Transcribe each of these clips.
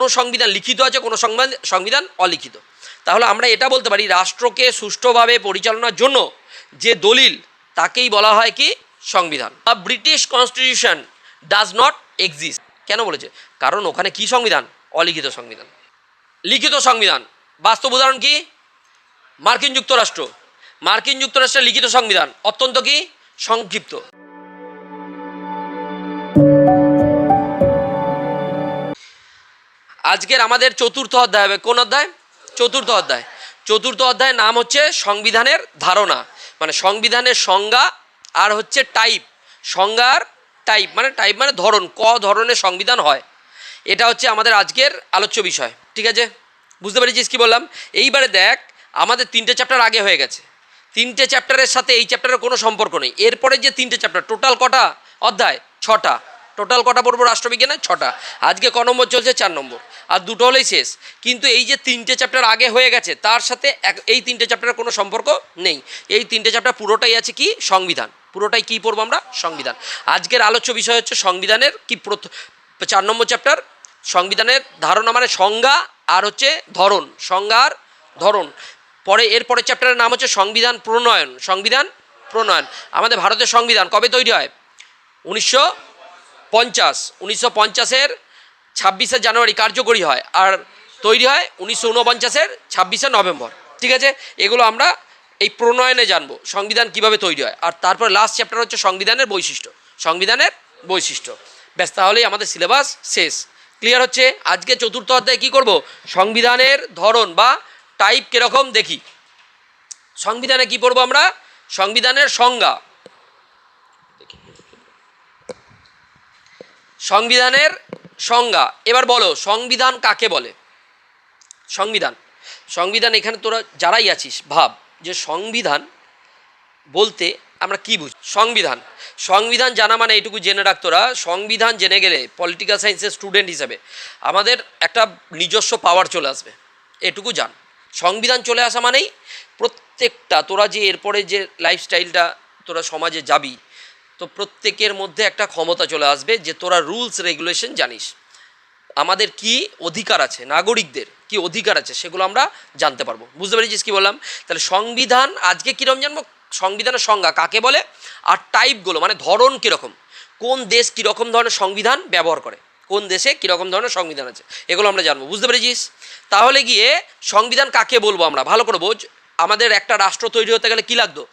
কোনো সংবিধান লিখিত আছে, কোনো সংবিধান অলিখিত। তাহলে আমরা এটা বলতে পারি রাষ্ট্রকে সুষ্ঠুভাবে পরিচালনার জন্য যে দলিল তাকেই বলা হয় কি সংবিধান। British constitution does not exist. কেন বলেছে? কারণ ওখানে কি সংবিধান? অলিখিত সংবিধান। লিখিত সংবিধান বাস্তব উদাহরণ কি? মার্কিন যুক্তরাষ্ট্র। মার্কিন যুক্তরাষ্ট্রের লিখিত সংবিধান অত্যন্ত কি সংক্ষিপ্ত। আজকের আমাদের চতুর্থ অধ্যায় হবে। কোন অধ্যায়? চতুর্থ অধ্যায়। চতুর্থ অধ্যায়ের নাম হচ্ছে সংবিধানের ধারণা, মানে সংবিধানের সংজ্ঞা আর হচ্ছে টাইপ। সংজ্ঞার টাইপ মানে ধরন, ক ধরনের সংবিধান হয়। এটা হচ্ছে আমাদের আজকের আলোচ্য বিষয়। ঠিক আছে, বুঝতে পেরেছিস কি বললাম? এইবারে দেখ, আমাদের 3টে চ্যাপ্টার আগে হয়ে গেছে। 3টে চ্যাপ্টারের সাথে এই চ্যাপ্টারের কোনো সম্পর্ক নেই। এরপরে যে 3টে চ্যাপ্টার, টোটাল কটা অধ্যায়? 6টা। টোটাল কটা পড়বো রাষ্ট্রবিজ্ঞানে? 6টা। আজকে ক নম্বর চলছে? 4 নম্বর। আর দুটো হলেই শেষ। কিন্তু এই যে 3টে চ্যাপ্টার আগে হয়ে গেছে, তার সাথে এই 3টে চ্যাপ্টারের কোনো সম্পর্ক নেই। এই 3টে চ্যাপ্টার পুরোটাই আছে কি সংবিধান। পুরোটাই কি পড়বো আমরা? সংবিধান। আজকের আলোচ্য বিষয় হচ্ছে সংবিধানের কি 4 নম্বর চ্যাপ্টার, সংবিধানের ধারণা মানে সংজ্ঞা আর হচ্ছে ধরন। সংজ্ঞার ধরন। এরপরের চ্যাপ্টারের নাম হচ্ছে সংবিধান প্রণয়ন। সংবিধান প্রণয়ন। আমাদের ভারতের সংবিধান কবে তৈরি হয়? 1950। 1950-এর 26শে জানুয়ারি কার্যকরী হয়, আর তৈরি হয় 1949-এর 26শে নভেম্বর। ঠিক আছে, এগুলো আমরা এই প্রণয়নে জানবো সংবিধান কিভাবে তৈরি হয়। আর তারপর লাস্ট চ্যাপ্টার হচ্ছে সংবিধানের বৈশিষ্ট্য। সংবিধানের বৈশিষ্ট্য। ব্যাস, তাহলেই আমাদের সিলেবাস শেষ। ক্লিয়ার হচ্ছে? আজকে চতুর্থ অধ্যায়ে কী করব? সংবিধানের ধরন বা টাইপ কীরকম দেখি। সংবিধানে কি পড়বো আমরা? সংবিধানের সংজ্ঞা। সংবিধানের সংজ্ঞা। এবার বলো সংবিধান কাকে বলে? সংবিধান এখানে তোরা যারাই আছিস ভাব যে সংবিধান বলতে আমরা কি বুঝি। সংবিধান জানা মানে এইটুকু জেনে রাখ তোরা, সংবিধান জেনে গেলে পলিটিক্যাল সায়েন্সের স্টুডেন্ট হিসেবে আমাদের একটা নিজস্ব পাওয়ার চলে আসবে। এটুকু জান। সংবিধান চলে আসা মানেই প্রত্যেকটা তোরা যে এরপরে যে লাইফস্টাইলটা তোরা সমাজে যাবি, তো প্রত্যেকের মধ্যে একটা ক্ষমতা চলে আসবে যে তোরা রুলস রেগুলেশন জানিস। আমাদের কি অধিকার আছে, নাগরিকদের কি অধিকার আছে, সেগুলো আমরা জানতে পারবো। বুঝতে পেরেছিস কি বললাম? তাহলে সংবিধান আজকে কীরকম জানবো? সংবিধানের সংজ্ঞা কাকে বলে, আর টাইপগুলো মানে ধরন কীরকম, কোন দেশ কীরকম ধরনের সংবিধান ব্যবহার করে, কোন দেশে কীরকম ধরনের সংবিধান আছে, এগুলো আমরা জানবো। বুঝতে পেরেছিস? তাহলে গিয়ে সংবিধান কাকে বলবো আমরা ভালো করে বোঝ। আমাদের একটা রাষ্ট্র তৈরি হতে গেলে কী লাগতো?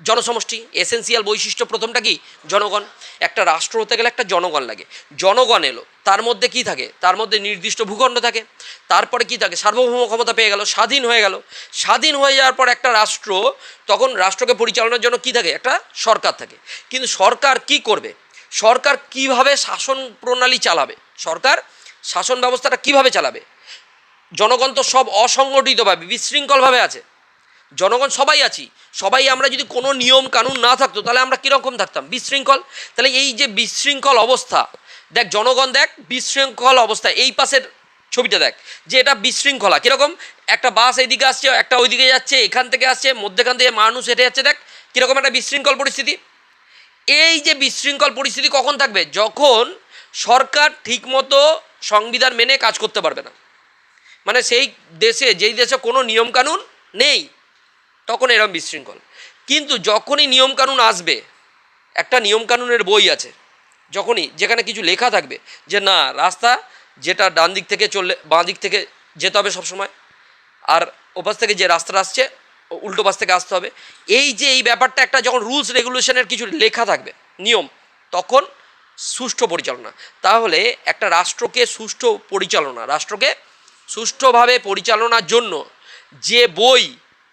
জনসমষ্টি। এসেন্সিয়াল বৈশিষ্ট্য প্রথমটা কি? জনগণ। একটা রাষ্ট্র হতে গেলে একটা জনগণ লাগে। জনগণ এলো, তার মধ্যে কি থাকে? তার মধ্যে নির্দিষ্ট ভূখণ্ড থাকে। তারপরে কি থাকে? সার্বভৌম ক্ষমতা পেয়ে গেল, স্বাধীন হয়ে গেল। স্বাধীন হয়ে যাওয়ার পর একটা রাষ্ট্র, তখন রাষ্ট্রকে পরিচালনার জন্য কি থাকে? একটা সরকার থাকে। কিন্তু সরকার কি করবে? সরকার কিভাবে শাসন প্রণালী চালাবে? সরকার শাসন ব্যবস্থাটা কিভাবে চালাবে? জনগণ তো সব অসংগঠিতভাবে বিশৃঙ্খলভাবে আছে। জনগণ সবাই আছি, সবাই আমরা যদি কোনো নিয়ম কানুন না থাকতো তাহলে আমরা কীরকম থাকতাম? বিশৃঙ্খল। তাহলে এই যে বিশৃঙ্খল অবস্থা, দেখ জনগণ দেখ বিশৃঙ্খল অবস্থা। এই পাশের ছবিটা দেখ যে এটা বিশৃঙ্খলা কীরকম। একটা বাস এইদিকে আসছে, একটা ওইদিকে যাচ্ছে, এখান থেকে আসছে, মধ্যেখান থেকে মানুষ হেঁটে যাচ্ছে। দেখ কীরকম একটা বিশৃঙ্খল পরিস্থিতি। এই যে বিশৃঙ্খল পরিস্থিতি কখন থাকবে? যখন সরকার ঠিকমতো সংবিধান মেনে কাজ করতে পারবে না। মানে সেই দেশে, যেই দেশে কোনো নিয়মকানুন নেই, তখন এরকম বিশৃঙ্খল। কিন্তু যখনই নিয়মকানুন আসবে, একটা নিয়মকানুনের বই আছে, যখনই যেখানে কিছু লেখা থাকবে যে না রাস্তা যেটা ডান দিক থেকে চললে বাঁ দিক থেকে যেতে হবে সবসময়, আর ওপাশ থেকে যে রাস্তাটা আসছে উল্টো পাশ থেকে আসতে হবে, এই যে এই ব্যাপারটা একটা যখন রুলস রেগুলেশনের কিছু লেখা থাকবে, নিয়ম, তখন সুষ্ঠু পরিচালনা। তাহলে একটা রাষ্ট্রকে সুষ্ঠুভাবে পরিচালনার জন্য যে বই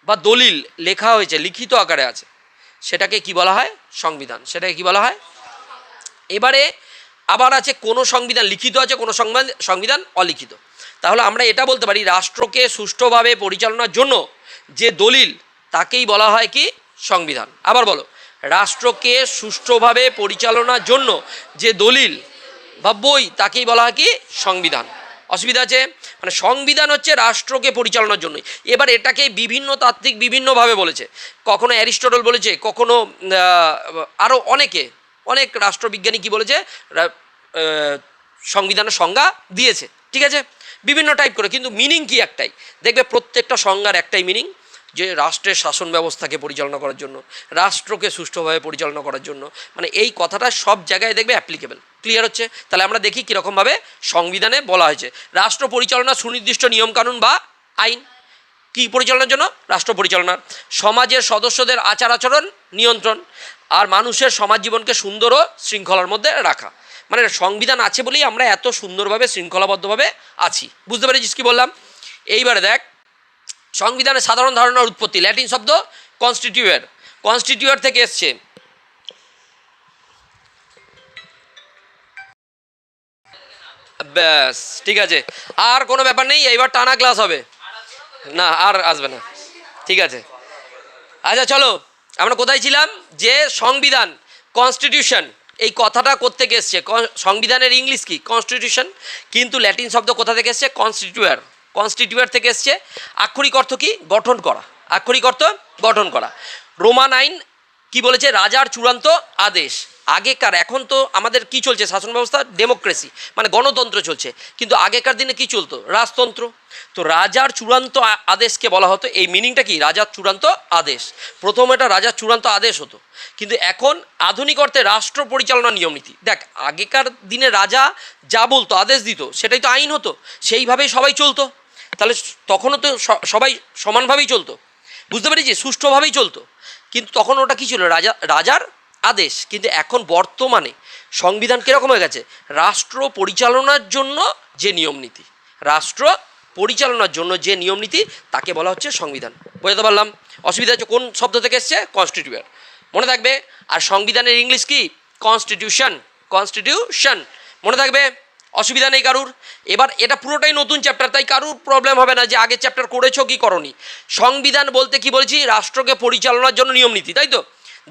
বা দলিল লেখা হয়েছে, লিখিত আকারে আছে, সেটাকে কি বলা হয়? সংবিধান। সেটাকে কি বলা হয়? এবারে আবার আছে কোনো সংবিধান লিখিত আছে, কোনো সংবিধান অলিখিত। তাহলে আমরা এটা বলতে পারি রাষ্ট্রকে সুষ্ঠুভাবে পরিচালনার জন্য যে দলিল তাকেই বলা হয় কি সংবিধান। আবার বলো, রাষ্ট্রকে সুষ্ঠুভাবে পরিচালনার জন্য যে দলিল বা বই তাকেই বলা হয় কি সংবিধান। অসুবিধা আছে? মানে সংবিধান হচ্ছে রাষ্ট্রকে পরিচালনার জন্যই। এবার এটাকে বিভিন্ন তাত্ত্বিক বিভিন্নভাবে বলেছে। কখনো অ্যারিস্টটল বলেছে, কখনো আরও অনেক রাষ্ট্রবিজ্ঞানী কি বলেছে, সংবিধানের সংজ্ঞা দিয়েছে। ঠিক আছে, বিভিন্ন টাইপ করে, কিন্তু মিনিং কি একটাই, দেখবে প্রত্যেকটা সংজ্ঞার একটাই মিনিং, যে রাষ্ট্রের শাসন ব্যবস্থাকে পরিচালনা করার জন্য, রাষ্ট্রকে সুষ্ঠুভাবে পরিচালনা করার জন্য, মানে এই কথাটা সব জায়গায় দেখবে অ্যাপ্লিকেবল। ক্লিয়ার হচ্ছে? তাহলে আমরা দেখি কীরকমভাবে সংবিধানে বলা হয়েছে রাষ্ট্র পরিচালনা সুনির্দিষ্ট নিয়মকানুন বা আইন কি পরিচালনার জন্য, রাষ্ট্র পরিচালনার, সমাজের সদস্যদের আচার আচরণ নিয়ন্ত্রণ, আর মানুষের সমাজ জীবনকে সুন্দর ও শৃঙ্খলার মধ্যে রাখা। মানে সংবিধান আছে বলেই আমরা এত সুন্দরভাবে শৃঙ্খলাবদ্ধভাবে আছি। বুঝতে পেরেছিস কি বললাম? এইবারে দেখ, সংবিধানের সাধারণ ধারণার উৎপত্তি, ল্যাটিন শব্দ কনস্টিটিউয়ার, কনস্টিটিউয়ার থেকে এসছে। ব্যাস, ঠিক আছে, আর কোনো ব্যাপার নেই, এইবার টানা ক্লাস হবে না, আর আসবে না, ঠিক আছে। আচ্ছা চলো, আমরা কোথায় ছিলাম, যে সংবিধান কনস্টিটিউশন, এই কথাটা কোত্থেকে এসছে, সংবিধানের ইংলিশ কি কনস্টিটিউশন, কিন্তু ল্যাটিন শব্দ কোথা থেকে এসছে, কনস্টিটিউয়ার, কনস্টিটিউয়ার থেকে এসছে। আক্ষরিক অর্থ কি, গঠন করা, আক্ষরিক অর্থ গঠন করা। রোমান আইন কি বলেছে, রাজার চূড়ান্ত আদেশ। আগেকার, এখন তো আমাদের কি চলছে শাসন ব্যবস্থা, ডেমোক্রেসি মানে গণতন্ত্র চলছে, কিন্তু আগেকার দিনে কি চলতো, রাজতন্ত্র। তো রাজার চূড়ান্ত আদেশকে বলা হতো, এই মিনিংটা কি, রাজার চূড়ান্ত আদেশ। প্রথম এটা রাজার চূড়ান্ত আদেশ হতো, কিন্তু এখন আধুনিক অর্থে রাষ্ট্র পরিচালনার নিয়মনীতি। দেখ, আগেকার দিনে রাজা যা বলতো, আদেশ দিত, সেটাই তো আইন হতো, সেইভাবেই সবাই চলতো। তাহলে তখনও তো সবাই সমানভাবেই চলতো, বুঝতে পেরেছি, সুষ্ঠুভাবেই চলতো। কিন্তু তখন ওটা কী ছিল, রাজার আদেশ। কিন্তু এখন বর্তমানে সংবিধান কীরকম হয়ে গেছে, রাষ্ট্র পরিচালনার জন্য যে নিয়ম নীতি, রাষ্ট্র পরিচালনার জন্য যে নিয়ম নীতি, তাকে বলা হচ্ছে সংবিধান। বোঝাতে পারলাম? অসুবিধা হচ্ছে কোন শব্দ থেকে এসছে, কনস্টিটিউয়ার, মনে থাকবে। আর সংবিধানের ইংলিশ কি, কনস্টিটিউশন, কনস্টিটিউশন, মনে থাকবে, অসুবিধা নেই কারুর। এবার এটা পুরোটাই নতুন চ্যাপ্টার, তাই কারুর প্রবলেম হবে না যে আগের চ্যাপ্টার করেছো কি করনি। সংবিধান বলতে কি বলছি, রাষ্ট্রকে পরিচালনার জন্য নিয়ম নীতি, তাই তো।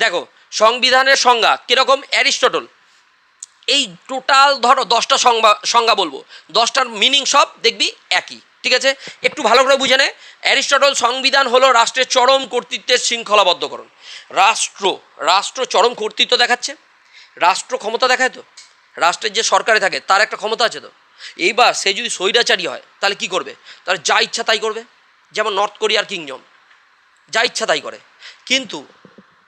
দেখো, সংবিধানের সংজ্ঞা কীরকম, অ্যারিস্টটল, এই টোটাল ধরো 10টা সংজ্ঞা বলবো, 10টার মিনিং সব দেখবি একই, ঠিক আছে। একটু ভালো করে বুঝে নে। অ্যারিস্টটল, সংবিধান হলো রাষ্ট্রের চরম কর্তৃত্বের শৃঙ্খলাবদ্ধকরণ। রাষ্ট্র চরম কর্তৃত্ব দেখাচ্ছে, রাষ্ট্র ক্ষমতা দেখায় তো, রাষ্ট্রের যে সরকারে থাকে তার একটা ক্ষমতা আছে তো। এইবার সে যদি স্বৈরাচারী হয় তাহলে কি করবে, তাহলে যা ইচ্ছা তাই করবে, যেমন নর্থ কোরিয়ার কিংডম, যা ইচ্ছা তাই করে। কিন্তু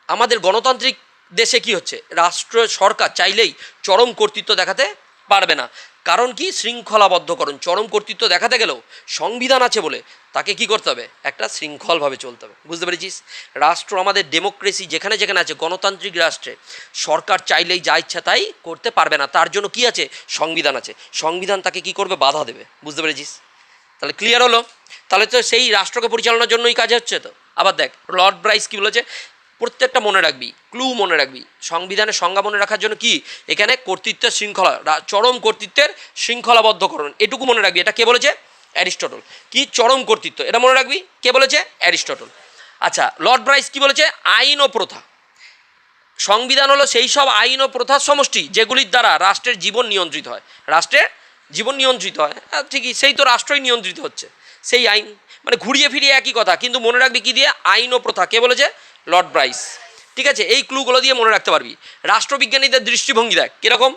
আমাদের গণতান্ত্রিক দেশে কি হচ্ছে, রাষ্ট্র সরকার চাইলেই চরম কর্তৃত্ব দেখাতে পারবে না। কারণ কি, শৃঙ্খলাবদ্ধকরণ। চরম কর্তৃত্ব দেখাতে গেলেও সংবিধান আছে বলে তাকে কি করতে হবে, একটা শৃঙ্খলভাবে চলতে হবে। বুঝতে পেরেছিস? রাষ্ট্র আমাদের ডেমোক্রেসি যেখানে যেখানে আছে, গণতান্ত্রিক রাষ্ট্রে সরকার চাইলেই যা ইচ্ছা তাই করতে পারবে না, তার জন্য কি আছে, সংবিধান আছে। সংবিধান তাকে কি করবে, বাধা দেবে। বুঝতে পেরেছিস? তাহলে ক্লিয়ার হলো? তাহলে তো সেই রাষ্ট্রকে পরিচালনার জন্যই কাজ হচ্ছে তো। আবার দেখ, লর্ড ব্রাইস কী বলেছে, প্রত্যেকটা মনে রাখবি, ক্লু মনে রাখবি। সংবিধানের সংজ্ঞা মনে রাখার জন্য কি, এখানে কর্তৃত্বের শৃঙ্খলা, চরম কর্তৃত্বের শৃঙ্খলাবদ্ধকরণ, এটুকু মনে রাখবি। এটা কে বলেছে, অ্যারিস্টটল। কি, চরম কর্তৃত্ব, এটা মনে রাখবি, কে বলেছে, অ্যারিস্টটল। আচ্ছা, লর্ড ব্রাইস কি বলেছে, আইন ও প্রথা। সংবিধান হলো সেই সব আইন ও প্রথার সমষ্টি যেগুলির দ্বারা রাষ্ট্রের জীবন নিয়ন্ত্রিত হয়, রাষ্ট্রের জীবন নিয়ন্ত্রিত হয়। ঠিকই, সেই তো রাষ্ট্রই নিয়ন্ত্রিত হচ্ছে, সেই আইন। মানে ঘুরিয়ে ফিরিয়ে একই কথা, কিন্তু মনে রাখবি কি দিয়ে, আইন ও প্রথা। কে বলেছে, লর্ড ব্রাইস। ঠিক আছে, এই ক্লুগুলো দিয়ে মনে রাখতে পারবি। রাষ্ট্রবিজ্ঞানীদের দৃষ্টিভঙ্গি দেখ কীরকম,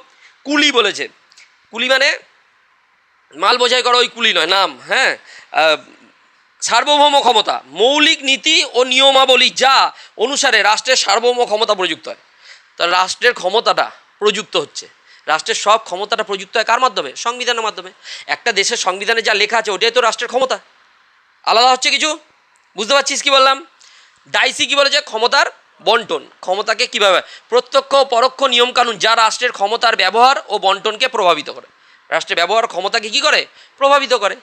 কুলি বলেছে, কুলি মানে মাল বোঝাই করো, ওই কুলি নয়, নাম, হ্যাঁ। সার্বভৌম ক্ষমতা, মৌলিক নীতি ও নিয়মাবলী যা অনুসারে রাষ্ট্রের সার্বভৌম ক্ষমতা প্রযুক্ত হয়। তাহলে রাষ্ট্রের ক্ষমতাটা প্রযুক্ত হচ্ছে, রাষ্ট্রের সব ক্ষমতাটা প্রযুক্ত হয় কার মাধ্যমে, সংবিধানের মাধ্যমে। একটা দেশের সংবিধানে যা লেখা আছে ওটাই তো রাষ্ট্রের ক্ষমতা, আলাদা হচ্ছে কিছু? বুঝতে পারছিস কি বললাম? ডাইসি কি বলেছে, ক্ষমতার বন্টন, ক্ষমতাকে কীভাবে, প্রত্যক্ষ পরোক্ষ নিয়মকানুন যা রাষ্ট্রের ক্ষমতার ব্যবহার ও বন্টনকে প্রভাবিত করে, রাষ্ট্রের ব্যবহার ক্ষমতাকে কী করে, প্রভাবিত করে।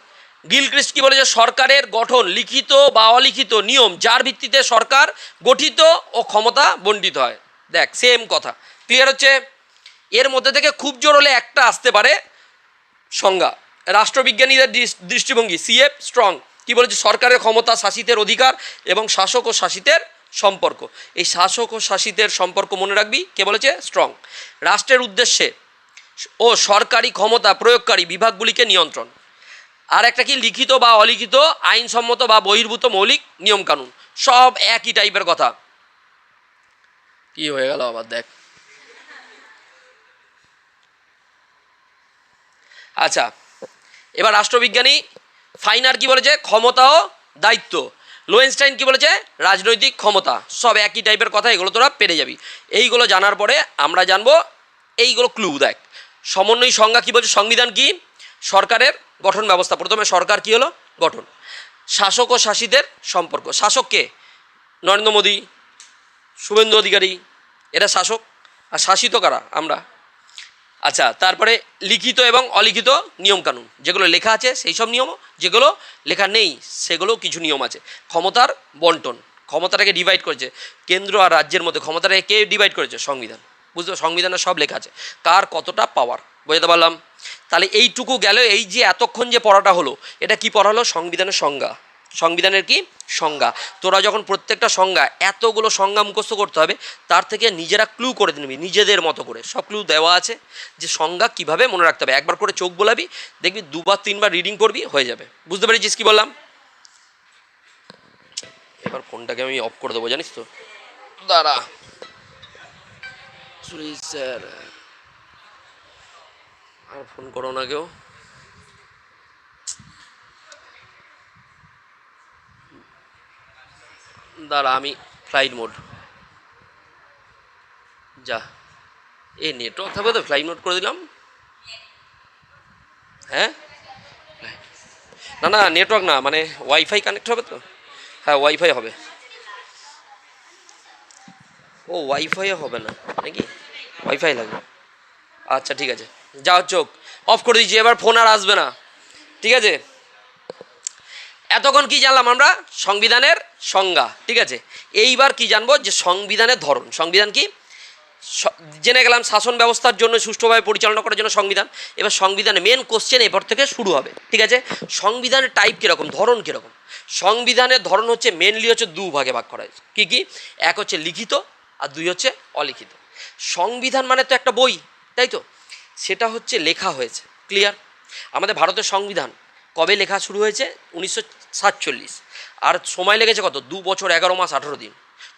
গিলক্রিস্ট কি বলেছে, সরকারের গঠন লিখিত বা অলিখিত নিয়ম যার ভিত্তিতে সরকার গঠিত ও ক্ষমতা বণ্টিত হয়। দেখ, সেম কথা, ক্লিয়ার হচ্ছে? এর মধ্যে থেকে খুব জোর হলে একটা আসতে পারে সংজ্ঞা, রাষ্ট্রবিজ্ঞানীদের দৃষ্টিভঙ্গি, সিএফ স্ট্রং কি বলেছে, সরকারের ক্ষমতা, শাসিতের অধিকার এবং শাসক ও শাসিতের সম্পর্ক। এই শাসক ও শাসিতের সম্পর্ক মনে রাখবি, কে বলেছে, স্ট্রং। রাষ্ট্রের উদ্দেশ্যে ও সরকারি ক্ষমতা প্রয়োগকারী বিভাগগুলিকে নিয়ন্ত্রণ। আর একটা কি, লিখিত বা অলিখিত, আইনসম্মত বা বহির্ভূত মৌলিক নিয়মকানুন, সব একই টাইপের কথা। কি হয়ে গেল আবার দেখ। আচ্ছা, এবার রাষ্ট্রবিজ্ঞানী ফাইনার কি বলেছে, ক্ষমতা ও দায়িত্ব। লোয়েনস্টাইন কি বলেছে, রাজনৈতিক ক্ষমতা। সব একই টাইপের কথা, এগুলো তোরা পেরে যাবি। এইগুলো জানার পরে আমরা জানবো এইগুলো ক্লু। দেখ, সমন্বয়ী সংজ্ঞা কি বলছে, সংবিধান কি, সরকারের গঠন ব্যবস্থা। প্রথমে সরকার কি হলো, গঠন। শাসক ও শাসিতের সম্পর্ক। শাসককে নরেন্দ্র মোদী, শুভেন্দু অধিকারী, এরা শাসক, আর শাসিত কারা, আমরা। আচ্ছা, তারপরে লিখিত এবং অলিখিত নিয়মকানুন, যেগুলো লেখা আছে সেই সব নিয়ম, যেগুলো লেখা নেই সেগুলো কিছু নিয়ম আছে। ক্ষমতার বন্টন, ক্ষমতাটাকে ডিভাইড করেছে কেন্দ্র আর রাজ্যের মধ্যে, ক্ষমতাটাকে কে ডিভাইড করেছে, সংবিধান। বুঝতে, সংবিধানে সব লেখা আছে কার কতটা পাওয়ার, বুঝতে পারলাম। তাহলে এইটুকু গেল। এই যে এতক্ষণ যে পড়াটা হলো, এটা কি পড়া হলো, সংবিধানের সংজ্ঞা। সংবিধানের কি সংজ্ঞা। তোরা যখন প্রত্যেকটা সংজ্ঞা, এতগুলো সংজ্ঞা মুখস্থ করতে হবে, তার থেকে নিজেরা ক্লু করে নিবি নিজেদের মতো করে। সব ক্লু দেওয়া আছে যে সংজ্ঞা কিভাবে মনে রাখতে হবে। একবার করে চোখ বোলাবি, দেখবি 2বার 3বার রিডিং করবি, হয়ে যাবে। বুঝতে পেরেছিস কি বললাম? এবার ফোনটাকে আমি অফ করে দেবো, জানিস তো। দাঁড়া স্যার, আর ফোন করো না কেউ। দাঁড়া, আমি ফ্লাইট মোড, যা এ নেটওয়ার্ক থাকবে তো, ফ্লাইট মোড করে দিলাম। হ্যাঁ, না না, নেটওয়ার্ক না, মানে ওয়াইফাই কানেক্ট হবে তো। হ্যাঁ, ওয়াইফাই হবে। ও, ওয়াইফাই হবে না নাকি, ওয়াইফাই লাগবে। আচ্ছা ঠিক আছে, যাও, চোখ অফ করে দিচ্ছি, এবার ফোন আর আসবে না, ঠিক আছে। এতক্ষণ কি জানলাম আমরা, সংবিধানের সংজ্ঞা, ঠিক আছে। এইবার কি জানবো, যে সংবিধানের ধরন। সংবিধান কি জেনে গেলাম, শাসন ব্যবস্থার জন্য সুষ্ঠুভাবে পরিচালনা করার জন্য সংবিধান। এবার সংবিধানের মেন কোশ্চেন এরপর থেকে শুরু হবে, ঠিক আছে। সংবিধানের টাইপ কীরকম, ধরন কীরকম। সংবিধানের ধরন হচ্ছে মেনলি হচ্ছে ভাগে ভাগ করা হয়েছে। কী কী, এক হচ্ছে লিখিত, আর 2 হচ্ছে অলিখিত। সংবিধান মানে তো একটা বই, তাই তো, সেটা হচ্ছে লেখা হয়েছে, ক্লিয়ার। আমাদের ভারতের সংবিধান কবে লেখা শুরু হয়েছে, 1947। আর সময় লেগেছে কত, 2 বছর 11 মাস 18 দিন।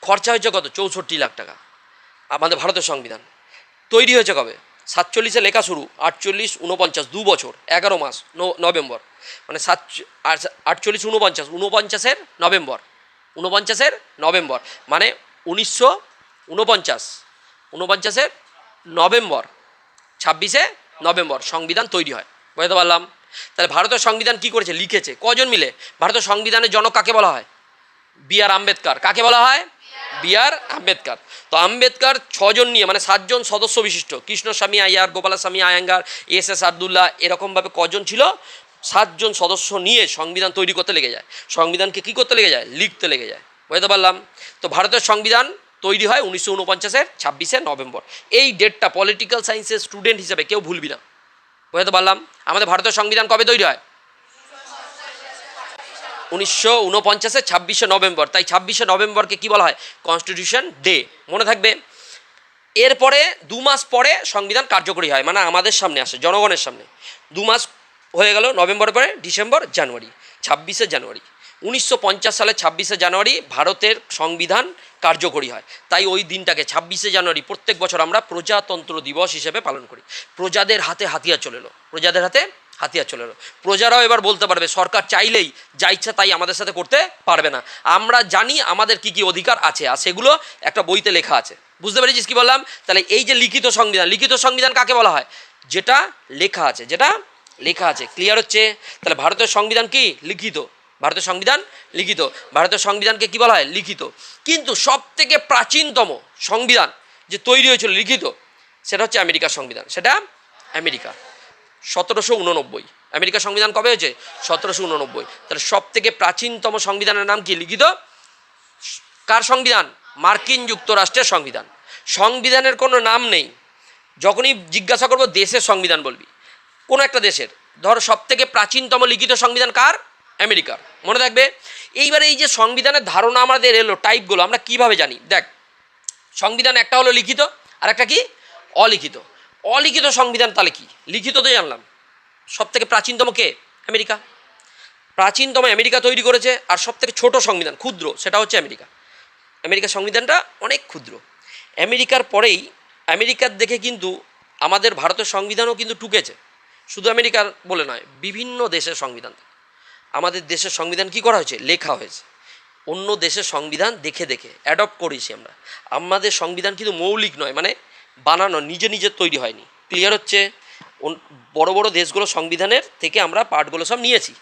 খরচা হয়েছে কত, 64 লাখ টাকা। আমাদের ভারতের সংবিধান তৈরি হয়েছে কবে, 47-এ লেখা শুরু, 48, 49, 2 বছর 11 মাস, নভেম্বর, মানে 48, 49, 49-এর নভেম্বর, 49-এর নভেম্বর, মানে 1949, 49-এর নভেম্বর, 26-এ নভেম্বর সংবিধান তৈরি হয়, বুঝতে পারলাম। তাহলে ভারতের সংবিধান কি করেছে, লিখেছে কজন মিলে। ভারতের সংবিধানের জনক কাকে বলা হয়, বি.আর. আম্বেদকর। কাকে বলা হয়, বি.আর. আম্বেদকর। তো আম্বেদকর 6 জন নিয়ে, মানে 7 জন সদস্য বিশিষ্ট, কৃষ্ণস্বামী আইয়ার, গোপালস্বামী আয়াঙ্গার, এস আবদুল্লাহ, এরকমভাবে কজন ছিল, 7 জন সদস্য নিয়ে সংবিধান তৈরি করতে লেগে যায়। সংবিধানকে কী করতে লেগে যায়, লিখতে লেগে যায়, বুঝতে পারলাম। তো ভারতের সংবিধান তৈরি হয় 1949-এর 26-এ নভেম্বর। এই ডেটটা পলিটিক্যাল সায়েন্সের স্টুডেন্ট হিসেবে কেউ ভুলবি না, বুঝতে পারলাম। আমাদের ভারতের সংবিধান কবে তৈরি হয়, 1949-এর 26শে নভেম্বর। তাই 26শে নভেম্বরকে কী বলা হয়, কনস্টিটিউশন ডে, মনে থাকবে। এরপরে 2 মাস পরে সংবিধান কার্যকরী হয়, মানে আমাদের সামনে আসে, জনগণের সামনে। 2 মাস হয়ে গেল, নভেম্বরের পরে ডিসেম্বর, জানুয়ারি, 26শে জানুয়ারি। 1950 সালের 26শে জানুয়ারি ভারতের সংবিধান কার্যকরী হয়। তাই ওই দিনটাকে 26শে জানুয়ারি প্রত্যেক বছর আমরা প্রজাতন্ত্র দিবস হিসেবে পালন করি। প্রজাদের হাতে হাতিয়ার চলে এলো, প্রজাদের হাতে হাতিয়ার চলে এলো। প্রজারাও এবার বলতে পারবে, সরকার চাইলেই যা ইচ্ছা তাই আমাদের সাথে করতে পারবে না। আমরা জানি আমাদের কি কি অধিকার আছে, আর সেগুলো একটা বইতে লেখা আছে। বুঝতে পেরেছিস কি বললাম? তাহলে এই যে লিখিত সংবিধান, লিখিত সংবিধান কাকে বলা হয়, যেটা লেখা আছে, যেটা লেখা আছে, ক্লিয়ার হচ্ছে। তাহলে ভারতের সংবিধান কি লিখিত, ভারতের সংবিধান লিখিত। ভারতের সংবিধানকে কি বলা হয়, লিখিত। কিন্তু সব থেকে প্রাচীনতম সংবিধান যে তৈরি হয়েছিল লিখিত, সেটা হচ্ছে আমেরিকার সংবিধান। সেটা আমেরিকা, 1789। আমেরিকার সংবিধান কবে হয়েছে, 1789। তাহলে সব থেকে প্রাচীনতম সংবিধানের নাম কি, লিখিত। কার সংবিধান, মার্কিন যুক্তরাষ্ট্রের সংবিধান। সংবিধানের কোনো নাম নেই। যখনই জিজ্ঞাসা করবো দেশের সংবিধান বলবি, কোনো একটা দেশের। ধর সব থেকে প্রাচীনতম লিখিত সংবিধান কার, আমেরিকার, মনে থাকবে। এইবারে এই যে সংবিধানের ধারণা আমাদের এলো, টাইপগুলো আমরা কিভাবে জানি, দেখ। সংবিধান একটা হলো লিখিত, আর একটা কি অলিখিত। অলিখিত সংবিধান তাহলে কি, লিখিত তো জানলাম। সব থেকে প্রাচীনতম কে, আমেরিকা। প্রাচীনতম আমেরিকা তৈরি করেছে। আর সব থেকে ছোটো সংবিধান, ক্ষুদ্র, সেটা হচ্ছে আমেরিকা। আমেরিকার সংবিধানটা অনেক ক্ষুদ্র। আমেরিকার পরেই, আমেরিকার দেখে কিন্তু আমাদের ভারতের সংবিধানও কিন্তু টুকেছে। শুধু আমেরিকার বলে নয়, বিভিন্ন দেশের সংবিধান। আমাদের দেশের সংবিধান কি করা হয়েছে? লেখা হয়েছে। অন্য দেশের সংবিধান দেখে দেখে অ্যাডপ্ট করেছি আমরা। আমাদের সংবিধান কিন্তু মৌলিক নয়, মানে বানানো, নিজে নিজে তৈরি হয়নি। ক্লিয়ার হচ্ছে? বড় বড় দেশগুলো সংবিধানের থেকে আমরা পার্টগুলো সব নিয়েছি।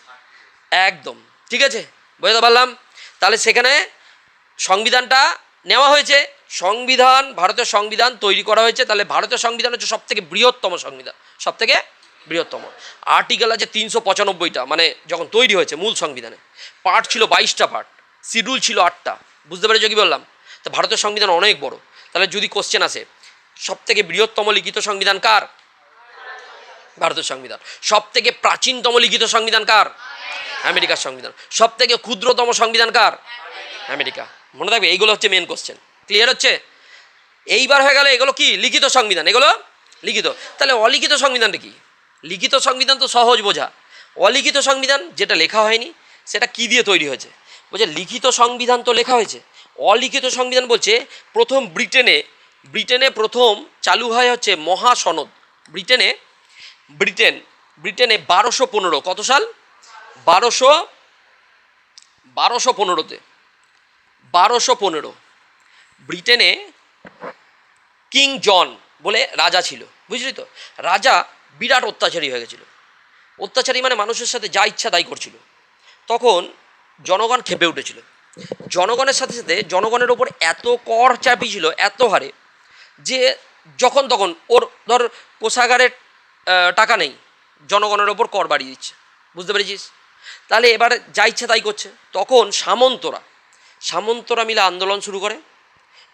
একদম ঠিক আছে, বুঝতে পারলাম। তাহলে সেখানে সংবিধানটা নেওয়া হয়েছে, সংবিধান, ভারতের সংবিধান তৈরি করা হয়েছে। তাহলে ভারতের সংবিধান হচ্ছে সবথেকে বৃহত্তম সংবিধান, সবথেকে বৃহত্তম। আর্টিকেল আছে 395টা, মানে যখন তৈরি হয়েছে মূল সংবিধানে পার্ট ছিল 22টা পার্ট, শিডিউল ছিল 8টা। বুঝতে পেরেছো কি বললাম? তো ভারতের সংবিধান অনেক বড়। তাহলে যদি কোশ্চেন আসে সবথেকে বৃহত্তম লিখিত সংবিধান কার? ভারতের সংবিধান। সবথেকে প্রাচীনতম লিখিত সংবিধান কার? আমেরিকার সংবিধান। সবথেকে ক্ষুদ্রতম সংবিধান কার? আমেরিকা। মনে থাকবে, এইগুলো হচ্ছে মেন কোশ্চেন। ক্লিয়ার হচ্ছে? এইবার হয়ে গেল এগুলো কি লিখিত সংবিধান, এগুলো লিখিত। তাহলে অলিখিত সংবিধানটা কি? লিখিত সংবিধান তো সহজ বোঝা। অলিখিত সংবিধান যেটা লেখা হয়নি সেটা কি দিয়ে তৈরি হয়েছে? বলছে লিখিত সংবিধান তো লেখা হয়েছে, অলিখিত সংবিধান বলছে প্রথম ব্রিটেনে প্রথম চালু হয় হচ্ছে মহাসনদ। ব্রিটেনে 1215, কত সাল? 1215-তে 1215 ব্রিটেনে কিং জন বলে রাজা ছিল, বুঝলি তো? রাজা বিরাট অত্যাচারী হয়ে গেছিল। অত্যাচারী মানে মানুষের সাথে যা ইচ্ছা তাই করছিল। তখন জনগণ ক্ষেপে উঠেছিল। জনগণের সাথে সাথে জনগণের ওপর এত কর চাপিয়েছিল, এত হারে, যে যখন তখন ওর ধর কোষাগারের টাকা নেই, জনগণের ওপর কর বাড়িয়ে দিচ্ছে। বুঝতে পেরেছিস? তাহলে এবার যা ইচ্ছা তাই করছে। তখন সামন্তরা মিলে আন্দোলন শুরু করে।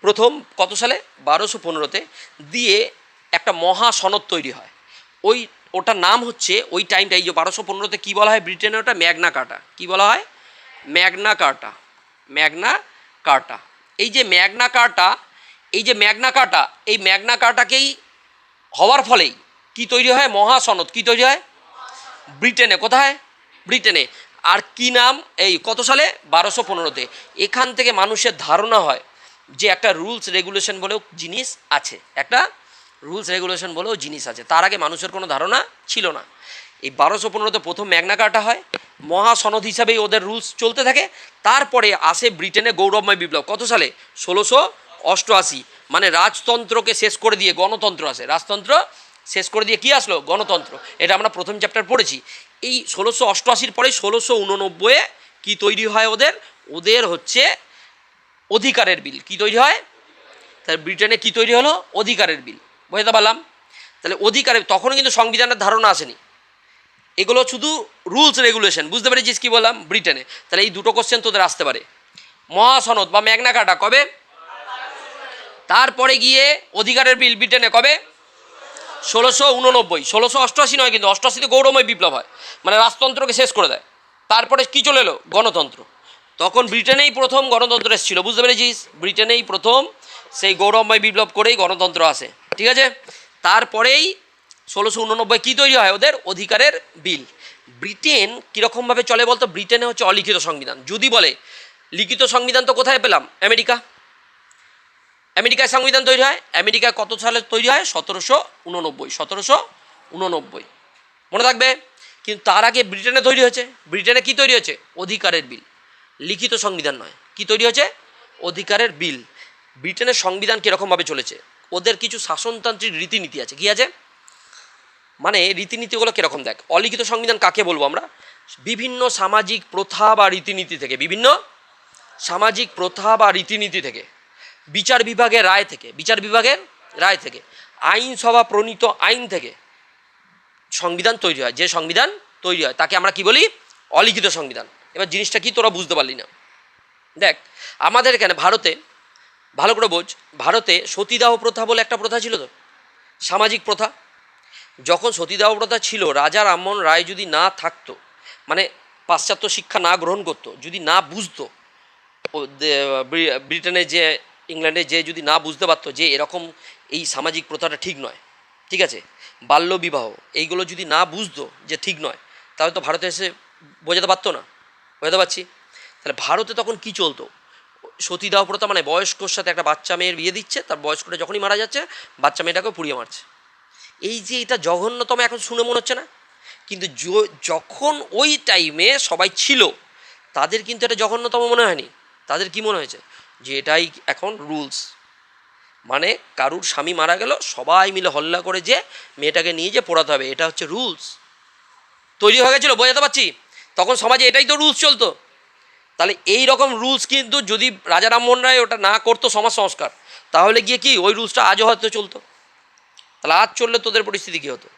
প্রথম কত সালে? 1215-তে। দিয়ে একটা মহাসনদ তৈরি হয়। ওটার নাম হচ্ছে ওই টাইমটা, এই যে 1215-তে কী বলা হয় ব্রিটেনে? ওটা ম্যাগনা কার্টা। কী বলা হয়? ম্যাগনা কার্টা। এই যে ম্যাগনা কার্টা, এই ম্যাগনা কার্টাকেই হওয়ার ফলেই কি তৈরি হয়? মহাসনদ। কি তৈরি হয়? ব্রিটেনে। কোথায়? ব্রিটেনে। আর কি নাম? এই কত সালে? 1215-তে। এখান থেকে মানুষের ধারণা হয় যে একটা রুলস রেগুলেশন বলেও জিনিস আছে। তার আগে মানুষের কোনো ধারণা ছিল না। এই 1215-তে প্রথম ম্যাগনা কার্টা হয়, মহাসনদ হিসাবেই ওদের রুলস চলতে থাকে। তারপরে আসে ব্রিটেনে গৌরবময় বিপ্লব। কত সালে? 1688। মানে রাজতন্ত্রকে শেষ করে দিয়ে গণতন্ত্র আসে। রাজতন্ত্র শেষ করে দিয়ে কি আসলো? গণতন্ত্র। এটা আমরা প্রথম চ্যাপ্টার পড়েছি। এই 1688-র পরে 1689-এ কী তৈরি হয়? ওদের হচ্ছে অধিকারের বিল। কি তৈরি হয়? তাহলে ব্রিটেনে কি তৈরি হলো? অধিকারের বিল। বুঝতে পারলাম? তাহলে অধিকারের, তখনও কিন্তু সংবিধানের ধারণা আসেনি, এগুলো শুধু রুলস রেগুলেশন। বুঝতে পেরেছিস কি বললাম? ব্রিটেনে। তাহলে এই দুটো কোশ্চেন তোদের আসতে পারে। মহাসনদ বা ম্যাগনা কার্টা কবে? তারপরে গিয়ে অধিকারের বিল ব্রিটেনে কবে? 1689। 1688 নয় কিন্তু, 88-তে গৌরবময় বিপ্লব হয়, মানে রাজতন্ত্রকে শেষ করে দেয়। তারপরে কি চলে এলো? গণতন্ত্র। তখন ব্রিটেনেই প্রথম গণতন্ত্র এসেছিল। বুঝতে পেরেছিস? ব্রিটেনেই প্রথম সেই গৌরবময় বিপ্লব করেই গণতন্ত্র আসে। ঠিক আছে? তারপরেই 1689 কী তৈরি হয়? ওদের অধিকারের বিল। ব্রিটেন কীরকমভাবে চলে বলতো? ব্রিটেনে হচ্ছে অলিখিত সংবিধান। যদি বলে লিখিত সংবিধান তো কোথায় পেলাম? আমেরিকায় সংবিধান তৈরি হয়। আমেরিকায় কত সালে তৈরি হয়? 1789। মনে থাকবে। কিন্তু তার আগে ব্রিটেনে তৈরি হয়েছে। ব্রিটেনে কি তৈরি হয়েছে? অধিকারের বিল। লিখিত সংবিধান নয়। কি তৈরি হয়েছে? অধিকারের বিল। ব্রিটেনের সংবিধান কীরকমভাবে চলেছে? ওদের কিছু শাসনতান্ত্রিক রীতিনীতি আছে। কি আছে? মানে রীতিনীতিগুলো কীরকম দেখ। অলিখিত সংবিধান কাকে বলবো আমরা? বিভিন্ন সামাজিক প্রথা বা রীতিনীতি থেকে, বিচার বিভাগের রায় থেকে, আইনসভা প্রণীত আইন থেকে সংবিধান তৈরি হয়। যে সংবিধান তৈরি হয় তাকে আমরা কি বলি? অলিখিত সংবিধান। এবার জিনিসটা কি তোরা বুঝতে পারলি না? দেখ, আমাদের এখানে ভারতে, ভালো করে বোঝ, ভারতে সতীদাহ প্রথা বলে একটা প্রথা ছিল তো, সামাজিক প্রথা। যখন সতীদাহ প্রথা ছিল, রাজা রামমোহন রায় যদি না থাকতো, মানে পাশ্চাত্য শিক্ষা না গ্রহণ করতো, যদি না বুঝতো, ব্রিটেনে যে, ইংল্যান্ডে যে যদি না বুঝতে পারতো যে এরকম এই সামাজিক প্রথাটা ঠিক নয়, ঠিক আছে, বাল্যবিবাহ, এইগুলো যদি না বুঝতো যে ঠিক নয়, তাহলে তো ভারতে এসে বোঝাতে পারতো না। বোঝাতে পারছি? তাহলে ভারতে তখন কি চলতো? সতীদাহ প্রথা মানে বয়স্কর সাথে একটা বাচ্চা মেয়ের বিয়ে দিচ্ছে, তার বয়স্কটা যখনই মারা যাচ্ছে বাচ্চা মেয়েটাকে পুড়িয়ে মারছে। এই যে এটা জঘন্যতম, এখন শুনে মনে হচ্ছে না? কিন্তু যখন ওই টাইমে সবাই ছিল তাদের কিন্তু এটা জঘন্যতম মনে হয়নি। তাদের কি মনে হয়েছে যে এটাই এখন রুলস, মানে কারুর স্বামী মারা গেল সবাই মিলে হল্লা করে যে মেয়েটাকে নিয়ে যে পোড়াতে হবে, এটা হচ্ছে রুলস তৈরি হয়ে গেছিলো। বোঝাতে পারছি? তখন সমাজে এটাই তো রুলস চলতো। তাহলে এই রকম রুলস কিন্তু যদি রাজা রামমোহন রায় ওটা না করতো সমাজ সংস্কার, তাহলে গিয়ে কি ওই রুলসটা আজও হয়তো চলতো। তাহলে আজ চললে তোদের পরিস্থিতি কী হতো?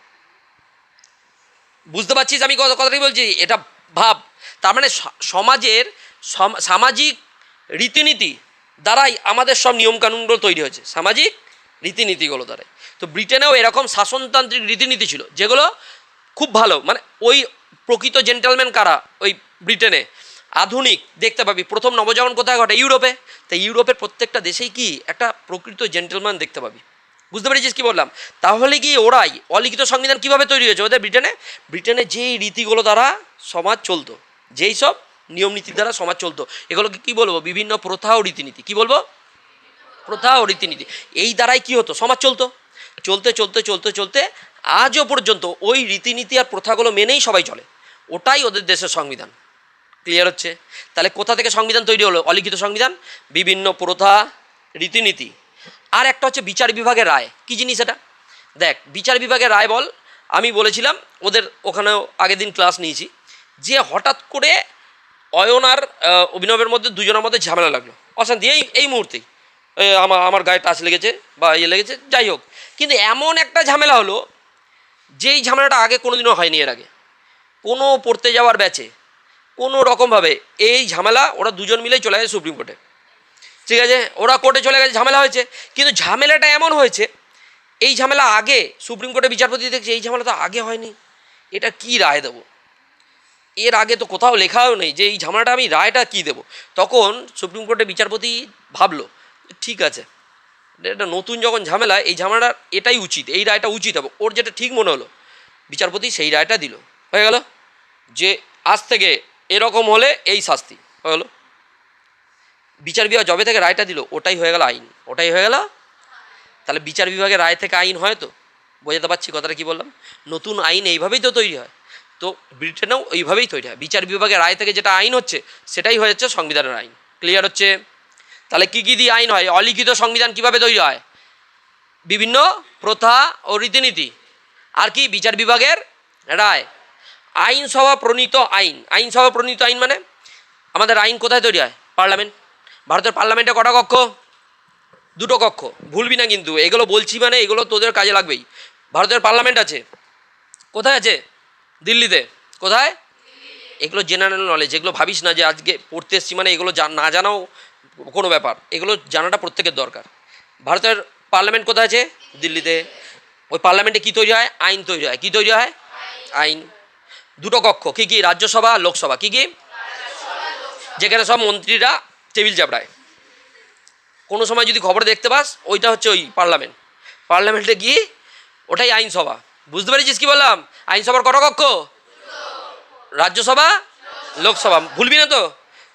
বুঝতে পারছিস আমি কথাটাই বলছি? এটা ভাব। তার মানে সমাজের সামাজিক রীতিনীতি দ্বারাই আমাদের সব নিয়মকানুনগুলো তৈরি হয়েছে, সামাজিক রীতিনীতিগুলো দ্বারাই। তো ব্রিটেনেও এরকম শাসনতান্ত্রিক রীতিনীতি ছিল যেগুলো খুব ভালো, মানে ওই প্রকৃত জেন্টেলম্যান কারা ওই ব্রিটেনে আধুনিক দেখতে পাবি। প্রথম নবজাগরণ কোথায় ঘটে? ইউরোপে। তাই ইউরোপের প্রত্যেকটা দেশেই কি একটা প্রকৃত জেন্টেলম্যান দেখতে পাবি। বুঝতে পেরেছিস কী বললাম? তাহলে কি ওরাই অলিখিত সংবিধান কীভাবে তৈরি হয়েছে ওদের ব্রিটেনে যেই রীতিগুলো দ্বারা সমাজ চলতো, যেই সব নিয়ম নীতির দ্বারা সমাজ চলতো, এগুলোকে কী বলবো? বিভিন্ন প্রথা ও রীতিনীতি। কী বলবো? প্রথা ও রীতিনীতি। এই দ্বারাই কী হতো? সমাজ চলতো। চলতে চলতে চলতে চলতে আজও পর্যন্ত ওই রীতিনীতি আর প্রথাগুলো মেনেই সবাই চলে। ওটাই ওদের দেশের সংবিধান। ক্লিয়ার হচ্ছে? তাহলে কোথা থেকে সংবিধান তৈরি হলো? অলিখিত সংবিধান, বিভিন্ন প্রথা রীতিনীতি। আর একটা হচ্ছে বিচার বিভাগের রায়। কী জিনিস এটা? দেখ, বিচার বিভাগের রায় বল, আমি বলেছিলাম ওদের ওখানেও আগের দিন ক্লাস নিয়েছি যে হঠাৎ করে অয়ন আর অভিনবের মধ্যে দুজনের মধ্যে ঝামেলা লাগলো, অশান্তি এই মুহূর্তেই। আমার গায়ে টাচ লেগেছে বা ইয়ে লেগেছে, যাই হোক। কিন্তু এমন একটা ঝামেলা হলো যেই ঝামেলাটা আগে কোনোদিনও হয়নি। এর আগে কোনো পড়তে যাওয়ার ব্যাচে কোনো রকমভাবে এই ঝামেলা ওরা দুজন মিলেই চলে গেছে সুপ্রিম কোর্টে। ঠিক আছে, ওরা কোর্টে চলে গেছে, ঝামেলা হয়েছে। কিন্তু ঝামেলাটা এমন হয়েছে, এই ঝামেলা আগে সুপ্রিম কোর্টে বিচারপতি দেখছে এই ঝামেলা তো আগে হয়নি, এটা কি রায় দেবো? এর আগে তো কোথাও লেখাও নেই যে এই ঝামেলাটা আমি রায়টা কী দেবো। তখন সুপ্রিম কোর্টের বিচারপতি ভাবলো ঠিক আছে, এটা নতুন যখন ঝামেলা, এই ঝামেলাটা এটাই উচিত, এই রায়টা উচিত হবে। ওর যেটা ঠিক মনে হলো বিচারপতি সেই রায়টা দিল। হয়ে গেল যে আজ থেকে এরকম হলে এই শাস্তি। হয়ে গেলো বিচার বিভাগ যবে থেকে রায়টা দিল ওটাই হয়ে গেল আইন, ওটাই হয়ে গেল। তাহলে বিচার বিভাগের রায় থেকে আইন হয় তো? বোঝাতে পারছি কথাটা কী বললাম? নতুন আইন এইভাবেই তো তৈরি হয়। তো ব্রিটেনেও এইভাবেই তৈরি হয়, বিচার বিভাগের রায় থেকে যেটা আইন হচ্ছে সেটাই হয়ে যাচ্ছে সংবিধানের আইন। ক্লিয়ার হচ্ছে? তাহলে কী কী দিয়ে আইন হয়? অলিখিত সংবিধান কীভাবে তৈরি হয়? বিভিন্ন প্রথা ও রীতিনীতি। আর কি? বিচার বিভাগের রায়। আইনসভা প্রণীত আইন। আইনসভা প্রণীত আইন মানে আমাদের আইন কোথায় তৈরি হয়? পার্লামেন্ট। ভারতের পার্লামেন্টে কটা কক্ষ? দুটো কক্ষ। ভুলবি না কিন্তু, এগুলো বলছি মানে এগুলো তোদের কাজে লাগবেই। ভারতের পার্লামেন্ট আছে কোথায়? আছে দিল্লিতে। কোথায়? এগুলো জেনারেল নলেজ, এগুলো ভাবিস না যে আজকে পড়তে এসছি মানে এগুলো না জানাও কোনো ব্যাপার, এগুলো জানাটা প্রত্যেকের দরকার। ভারতের পার্লামেন্ট কোথায় আছে? দিল্লিতে। ওই পার্লামেন্টে কী তৈরি হয়? আইন তৈরি হয়। কী তৈরি হয়? আইন। দুটো কক্ষ, কী কী? রাজ্যসভা, লোকসভা। কী কী? যেখানে সব মন্ত্রীরা টেবিল চাপড়ায়। কোনো সময় যদি খবরে দেখতে পাস ওইটা হচ্ছে ওই পার্লামেন্ট। পার্লামেন্টে গিয়ে ওটাই আইনসভা। বুঝতে পেরেছিস কী বললাম? আইনসভার কটা কক্ষ? রাজ্যসভা, লোকসভা। ভুলবি না তো?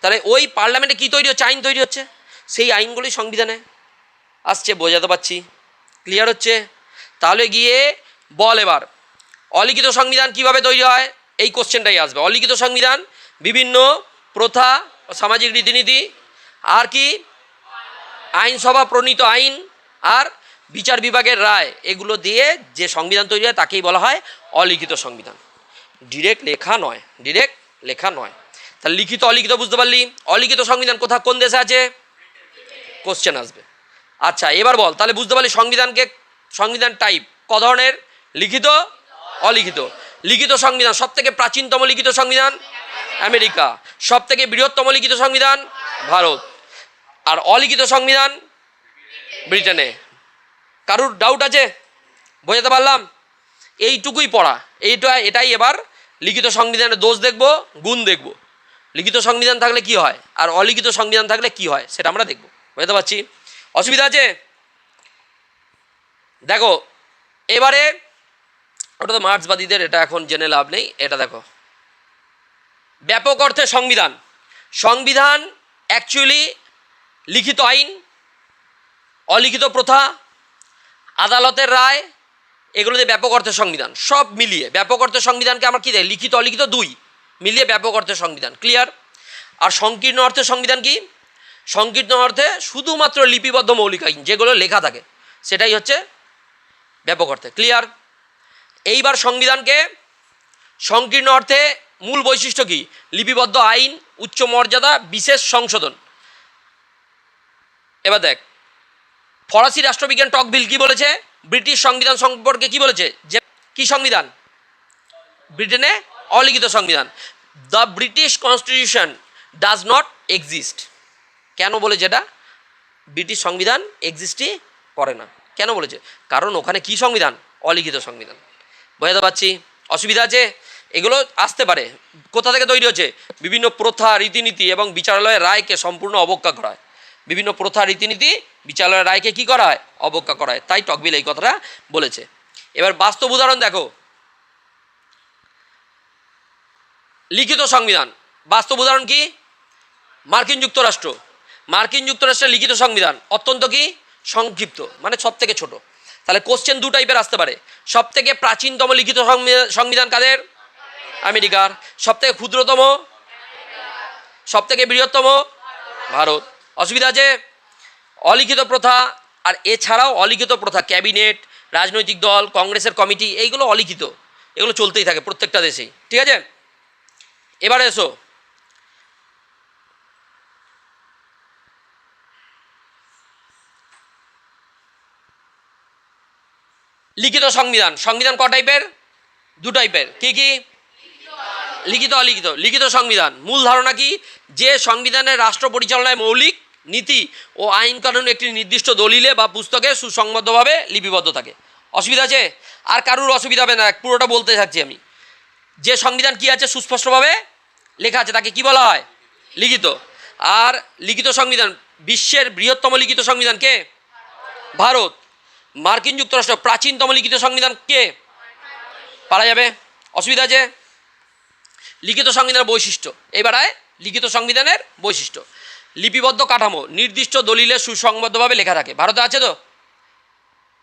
তাহলে ওই পার্লামেন্টে কী তৈরি হচ্ছে? আইন তৈরি হচ্ছে। সেই আইনগুলোই সংবিধানে আসছে। বোঝাতে পারছি? ক্লিয়ার হচ্ছে? তাহলে গিয়ে বল এবার অলিখিত সংবিধান কিভাবে তৈরি হয়? এই কোশ্চেনটাই আসবে। অলিখিত সংবিধান বিভিন্ন প্রথা, সামাজিক রীতিনীতি, আর কি? আইনসভা প্রণীত আইন আর বিচার বিভাগের রায়, এগুলো দিয়ে যে সংবিধান তৈরি হয় তাকেই বলা হয় অলিখিত সংবিধান। ডিরেক্ট লেখা নয়, ডিরেক্ট লেখা নয়। তাহলে লিখিত অলিখিত বুঝতে পারলি? অলিখিত সংবিধান কোন দেশে আছে? কোশ্চেন আসবে। আচ্ছা এবার বল, তাহলে বুঝতে পারলি সংবিধান টাইপ ক ধরনের? লিখিত, অলিখিত। লিখিত সংবিধান সব থেকে প্রাচীনতম লিখিত সংবিধান আমেরিকা, সব থেকে বৃহত্তম লিখিত সংবিধান ভারত, আর অলিখিত সংবিধান ব্রিটেনে। কারুর ডাউট আছে? বোঝাতে পারলাম? এইটুকুই পড়া, এটাই এবার লিখিত সংবিধানের দোষ দেখব, গুণ দেখব। লিখিত সংবিধান থাকলে কি হয় আর অলিখিত সংবিধান থাকলে কি হয় সেটা আমরা দেখব। বুঝতে পারছি? অসুবিধা আছে? দেখো এবারে, ওটা তো মার্ক্সবাদীদের, এটা এখন জেনে লাভ নেই। এটা দেখো, ব্যাপক অর্থে সংবিধান। সংবিধান অ্যাকচুয়ালি লিখিত আইন, অলিখিত প্রথা, আদালতের রায়, এগুলোতে ব্যাপক অর্থের সংবিধান, সব মিলিয়ে ব্যাপক অর্থের সংবিধানকে আমরা কী দেয়, লিখিত অলিখিত দুই মিলিয়ে ব্যাপক অর্থের সংবিধান, ক্লিয়ার। আর সংকীর্ণ অর্থের সংবিধান কি, সংকীর্ণ অর্থে শুধুমাত্র লিপিবদ্ধ মৌলিক আইন যেগুলো লেখা থাকে সেটাই হচ্ছে ব্যাপক অর্থে, ক্লিয়ার। এইবার সংবিধানকে সংকীর্ণ অর্থে মূল বৈশিষ্ট্য কি, লিপিবদ্ধ আইন, উচ্চ মর্যাদা, বিশেষ সংশোধন। এবার দেখ, ফরাসি রাষ্ট্রবিজ্ঞান টকভিল কি বলেছে, ব্রিটিশ সংবিধান সম্পর্কে কি বলেছে, যে কি সংবিধান, ব্রিটেনে অলিখিত সংবিধান। The British constitution does not exist. কেন বলেছে এটা, ব্রিটিশ সংবিধান এক্সিস্টই করে না। কেন বলেছে, কারণ ওখানে কি সংবিধান, অলিখিত সংবিধান। বোঝাতে পারছি, অসুবিধা আছে। এগুলো আসতে পারে, কোথা থেকে তৈরি হচ্ছে, বিভিন্ন প্রথা রীতিনীতি এবং বিচারালয়ের রায়কে সম্পূর্ণ অবজ্ঞা করা হয়। বিভিন্ন প্রথা রীতিনীতি বিচারালয়ের রায়কে কী করা হয়, অবজ্ঞা করা হয়। তাই টকভিল এই কথাটা বলেছে। এবার বাস্তব উদাহরণ দেখো, লিখিত সংবিধান, বাস্তব উদাহরণ কি, মার্কিন যুক্তরাষ্ট্র। মার্কিন যুক্তরাষ্ট্রের লিখিত সংবিধান অত্যন্ত কি সংক্ষিপ্ত, মানে সব থেকে ছোট। তাহলে কোশ্চেন দু টাইপের আসতে পারে, সব থেকে প্রাচীনতম লিখিত সংবিধান কাদের, আমেরিকার। সব থেকে ক্ষুদ্রতম, সব থেকে বৃহত্তম, ভারত। অসুবিধা আছে। অলিখিত প্রথা, আর এছাড়াও অলিখিত প্রথা, ক্যাবিনেট, রাজনৈতিক দল, কংগ্রেসের কমিটি, এইগুলো অলিখিত, এগুলো চলতেই থাকে প্রত্যেকটা দেশেই, ঠিক আছে। এবারে এসো, লিখিত সংবিধান। সংবিধান ক টাইপের, দু টাইপের, কি কি, লিখিত অলিখিত। লিখিত সংবিধান মূল ধারণা কি, যে সংবিধানের রাষ্ট্র পরিচালনায় মৌলিক নীতি ও আইন কানুন একটি নির্দিষ্ট দলিলে বা পুস্তকে সুসংবদ্ধভাবে লিপিবদ্ধ থাকে। অসুবিধা আছে, আর কারুর অসুবিধা হবে না, পুরোটা বলতে থাকছি আমি। যে সংবিধান কি আছে, সুস্পষ্টভাবে লেখা আছে, তাকে কি বলা হয়, লিখিত। আর লিখিত সংবিধান, বিশ্বের বৃহত্তম লিখিত সংবিধান কে, ভারত। মার্কিন যুক্তরাষ্ট্র প্রাচীনতম লিখিত সংবিধান কে, পারা যাবে। অসুবিধা আছে। লিখিত সংবিধানের বৈশিষ্ট্য, এবারে লিখিত সংবিধানের বৈশিষ্ট্য, লিপিবদ্ধ কাঠামো, নির্দিষ্ট দলিলে সুসংবদ্ধভাবে লেখা থাকে। ভারতে আছে তো,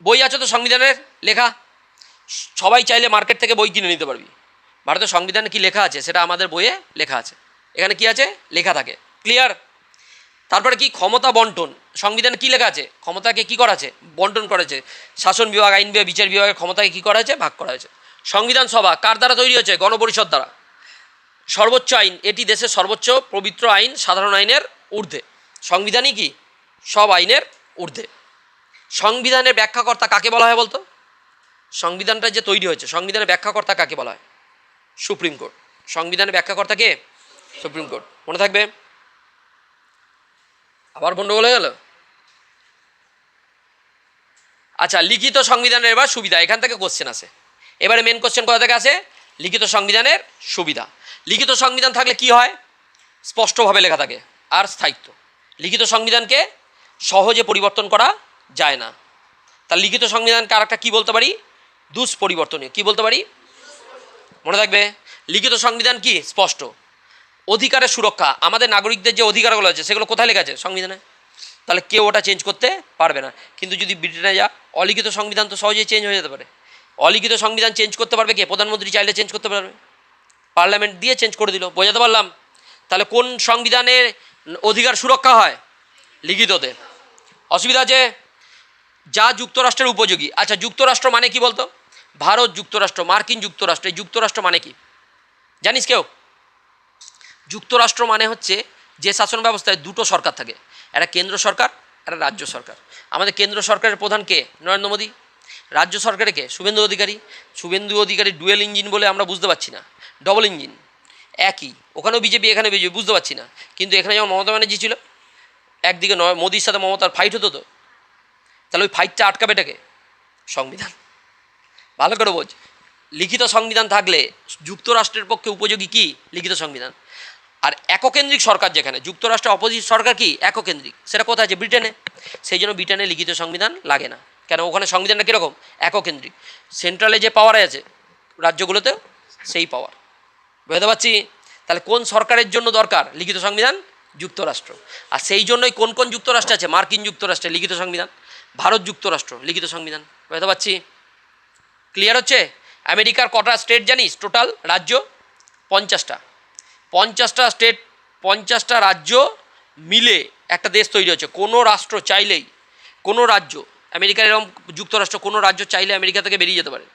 বই আছে তো সংবিধানের লেখা, সবাই চাইলে মার্কেট থেকে বই কিনে নিতে পারবি। ভারতের সংবিধানে কি লেখা আছে সেটা আমাদের বইয়ে লেখা আছে, এখানে কি আছে, লেখা থাকে, ক্লিয়ার। তারপরে কি, ক্ষমতা বন্টন। সংবিধানে কি লেখা আছে, ক্ষমতাকে কি করা আছে, বন্টন করেছে। শাসন বিভাগ, আইন বিভাগ, বিচার বিভাগের ক্ষমতাকে কি করা হয়েছে, ভাগ করা হয়েছে। সংবিধান সভা কার দ্বারা তৈরি হয়েছে, গণপরিষদ দ্বারা। সর্বোচ্চ আইন, এটি দেশের সর্বোচ্চ পবিত্র আইন, সাধারণ আইনের ঊর্ধ্বে। সংবিধানই কি, সব আইনের ঊর্ধ্বে। সংবিধানের ব্যাখ্যাকর্তা কাকে বলা হয় বলতো, সংবিধানটা যে তৈরি হয়েছে, সংবিধানের ব্যাখ্যাকর্তা কাকে বলা হয়, সুপ্রিম কোর্ট। সংবিধানের ব্যাখ্যাকর্তা কে, সুপ্রিম কোর্ট, মনে থাকবে। আবার গন্ডগোল হয়ে গেল। আচ্ছা, লিখিত সংবিধানের এবার সুবিধা, এখান থেকে কোশ্চেন আসে। এবারে মেন কোশ্চেন কোথা থেকে আসে, লিখিত সংবিধানের সুবিধা। লিখিত সংবিধান থাকলে কি হয়, স্পষ্টভাবে লেখা থাকে আর স্থায়িত্ব। লিখিত সংবিধানকে সহজে পরিবর্তন করা যায় না। তার লিখিত সংবিধানকে আর একটা কী বলতে পারি, দুষ্পরিবর্তনীয়। কি বলতে পারি, মনে থাকবে। লিখিত সংবিধান কি, স্পষ্ট। অধিকারের সুরক্ষা, আমাদের নাগরিকদের যে অধিকারগুলো আছে সেগুলো কোথায় লেখা আছে, সংবিধানে। তাহলে কেউ ওটা চেঞ্জ করতে পারবে না। কিন্তু যদি ব্রিটেনে যা, অলিখিত সংবিধান তো সহজেই চেঞ্জ হয়ে যেতে পারে। অলিখিত সংবিধান চেঞ্জ করতে পারবে কে, প্রধানমন্ত্রী চাইলে চেঞ্জ করতে পারবে, পার্লামেন্ট দিয়ে চেঞ্জ করে দিল। বোঝাতে পারলাম। তাহলে কোন সংবিধানের অধিকার সুরক্ষা হয়, লিখিততে। অসুবিধা আছে। যা যুক্তরাষ্ট্রের উপযোগী। আচ্ছা, যুক্তরাষ্ট্র মানে কি বলতো, ভারত যুক্তরাষ্ট্র, মার্কিন যুক্তরাষ্ট্র, এই যুক্তরাষ্ট্র মানে কি জানিস কেউ? যুক্তরাষ্ট্র মানে হচ্ছে যে শাসন ব্যবস্থায় দুটো সরকার থাকে, একটা কেন্দ্র সরকার, একটা রাজ্য সরকার। আমাদের কেন্দ্র সরকারের প্রধান কে, নরেন্দ্র মোদী। রাজ্য সরকারে কে, শুভেন্দু অধিকারী। শুভেন্দু অধিকারী ডুয়েল ইঞ্জিন বলে আমরা বুঝতে পারছি না, ডবল ইঞ্জিন একই, ওখানেও বিজেপি এখানে বিজেপি, বুঝতে পারছি না। কিন্তু এখানে যেমন মমতা ব্যানার্জি ছিল, একদিকে মোদির সাথে মমতার ফাইট হতো তো, তাহলে ওই ফাইটটা আটকাবে এটাকে সংবিধান। ভালো করে বোঝ, লিখিত সংবিধান থাকলে যুক্তরাষ্ট্রের পক্ষে উপযোগী কি, লিখিত সংবিধান। আর এককেন্দ্রিক সরকার, যেখানে যুক্তরাষ্ট্রের অপোজিট সরকার কি, এককেন্দ্রিক, সেটা কোথায় আছে, ব্রিটেনে। সেই জন্য ব্রিটেনে লিখিত সংবিধান লাগে না। কেন, ওখানে সংবিধানটা কীরকম, এককেন্দ্রিক। সেন্ট্রালে যে পাওয়ারে আছে রাজ্যগুলোতে সেই পাওয়ার। বুঝতে পারছি। তাহলে কোন সরকারের জন্য দরকার লিখিত সংবিধান, যুক্তরাষ্ট্র। আর সেই জন্যই কোন কোন যুক্তরাষ্ট্র আছে, মার্কিন যুক্তরাষ্ট্রে লিখিত সংবিধান, ভারত যুক্তরাষ্ট্র লিখিত সংবিধান। বুঝতে পারছি। ক্লিয়ার হচ্ছে? আমেরিকার কটা স্টেট জানিস টোটাল রাজ্য? 50টা। 50টা স্টেট, 50টা রাজ্য মিলে একটা দেশ তৈরি হচ্ছে। কোনো রাষ্ট্র চাইলেই, কোনো রাজ্য, আমেরিকার এরকম যুক্তরাষ্ট্র কোনো রাজ্য চাইলে আমেরিকা থেকে বেরিয়ে যেতে পারে,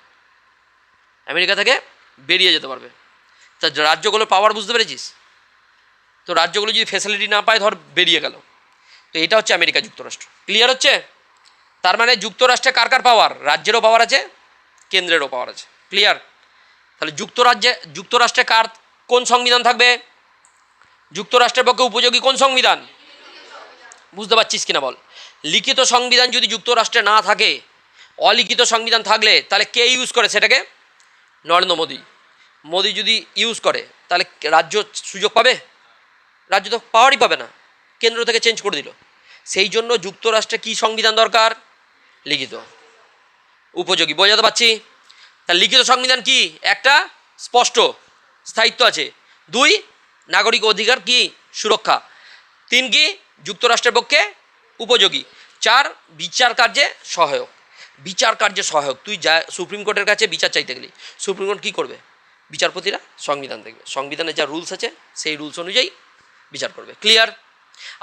আমেরিকা থেকে বেরিয়ে যেতে পারবে। তা রাজ্যগুলোর পাওয়ার বুঝতে পেরেছিস? তো রাজ্যগুলো যদি ফ্যাসিলিটি না পায়, ধর বেরিয়ে গেল, তো এটা হচ্ছে আমেরিকা যুক্তরাষ্ট্র। ক্লিয়ার হচ্ছে? তার মানে যুক্তরাষ্ট্রে কার কার পাওয়ার? রাজ্যেরও পাওয়ার আছে, কেন্দ্রেরও পাওয়ার আছে। ক্লিয়ার? তাহলে যুক্তরাষ্ট্রে কার কোন সংবিধান থাকবে? যুক্তরাষ্ট্রের পক্ষে উপযোগী কোন সংবিধান? বুঝতে পারছিস কিনা বল? লিখিত সংবিধান যদি যুক্তরাষ্ট্রে না থাকে, অলিখিত সংবিধান থাকলে তাহলে কে ইউজ করে সেটাকে? নরেন্দ্র মোদী। মোদী যদি ইউজ করে তাহলে রাজ্য সুযোগ পাবে? রাজ্য তো পাওয়ারই পাবে না, কেন্দ্র থেকে চেঞ্জ করে দিল। সেই জন্য যুক্তরাষ্ট্রে কী সংবিধান দরকার? লিখিত, উপযোগী। বোঝাতে পারছি? তার লিখিত সংবিধান কি? একটা, স্পষ্ট স্থায়িত্ব আছে। 2, নাগরিক অধিকার কি? সুরক্ষা। 3 কি? যুক্তরাষ্ট্রের পক্ষে উপযোগী। 4, বিচার কার্যে সহায়ক। বিচার কার্যে সহায়ক। তুই যা সুপ্রিম কোর্টের কাছে বিচার চাইতে গেলি, সুপ্রিম কোর্ট কী করবে? বিচারপতিরা সংবিধান দেখবে, সংবিধানের যা রুলস আছে সেই রুলস অনুযায়ী বিচার করবে। ক্লিয়ার?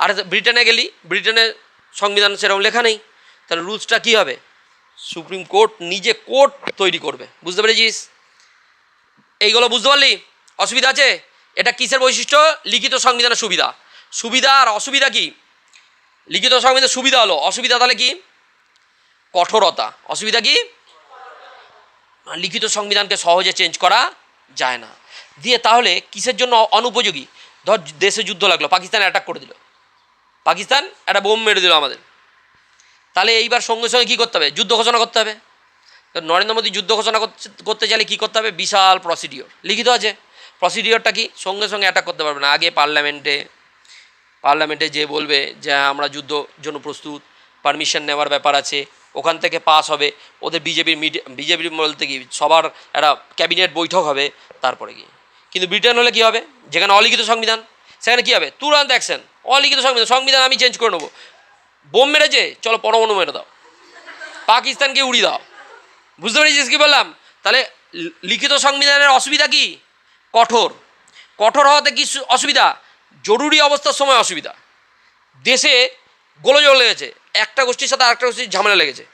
আর ব্রিটেনে গেলি, ব্রিটেনের সংবিধান সেরকম লেখা নেই, তাহলে রুলসটা কী হবে? সুপ্রিম কোর্ট নিজে কোর্ট তৈরি করবে। বুঝতে পেরেছিস? এইগুলো বুঝতে পারলি? অসুবিধা আছে? এটা কিসের বৈশিষ্ট্য? লিখিত সংবিধানের সুবিধা। সুবিধা আর অসুবিধা কি? লিখিত সংবিধানের সুবিধা হলো, অসুবিধা তাহলে কি? কঠোরতা। অসুবিধা কি? লিখিত সংবিধানকে সহজে চেঞ্জ করা যায় না। দিয়ে তাহলে কিসের জন্য অনুপযোগী? ধর দেশে যুদ্ধ লাগলো, পাকিস্তান অ্যাটাক করে দিল, পাকিস্তান একটা বোম মেরে দিল আমাদের, তাহলে এইবার সঙ্গে সঙ্গে কী করতে হবে? যুদ্ধ ঘোষণা করতে হবে। তো নরেন্দ্র মোদী যুদ্ধ ঘোষণা করতে চাইলে কী করতে হবে? বিশাল প্রসিডিওর লিখিত আছে। প্রসিডিওরটা কি? সঙ্গে সঙ্গে অ্যাটাক করতে পারবে না, আগে পার্লামেন্টে যে বলবে যে আমরা যুদ্ধর জন্য প্রস্তুত, পারমিশন নেওয়ার ব্যাপার আছে, ওখান থেকে পাস হবে, ওদের বিজেপির বলতে কি সবার একটা ক্যাবিনেট বৈঠক হবে, তারপরে গিয়ে। কিন্তু ব্রিটেন হলে কী হবে? যেখানে অলিখিত সংবিধান, সেখানে কী হবে? তুরন্ত অ্যাকশন। অলিখিত সংবিধান আমি চেঞ্জ করে নেবো। বোম মেরেছে, চলো পরমাণু মেরে দাও, পাকিস্তানকে উড়িয়ে দাও। বুঝতে পেরেছিস কী বললাম? তাহলে লিখিত সংবিধানের অসুবিধা কি? কঠোর। কঠোর হওয়াতে কি অসুবিধা? জরুরি অবস্থার সময় অসুবিধা। দেশে গোলযোগ লেগেছে, একটা গোষ্ঠীর সাথে আরেকটা গোষ্ঠীর ঝামেলা লেগেছে,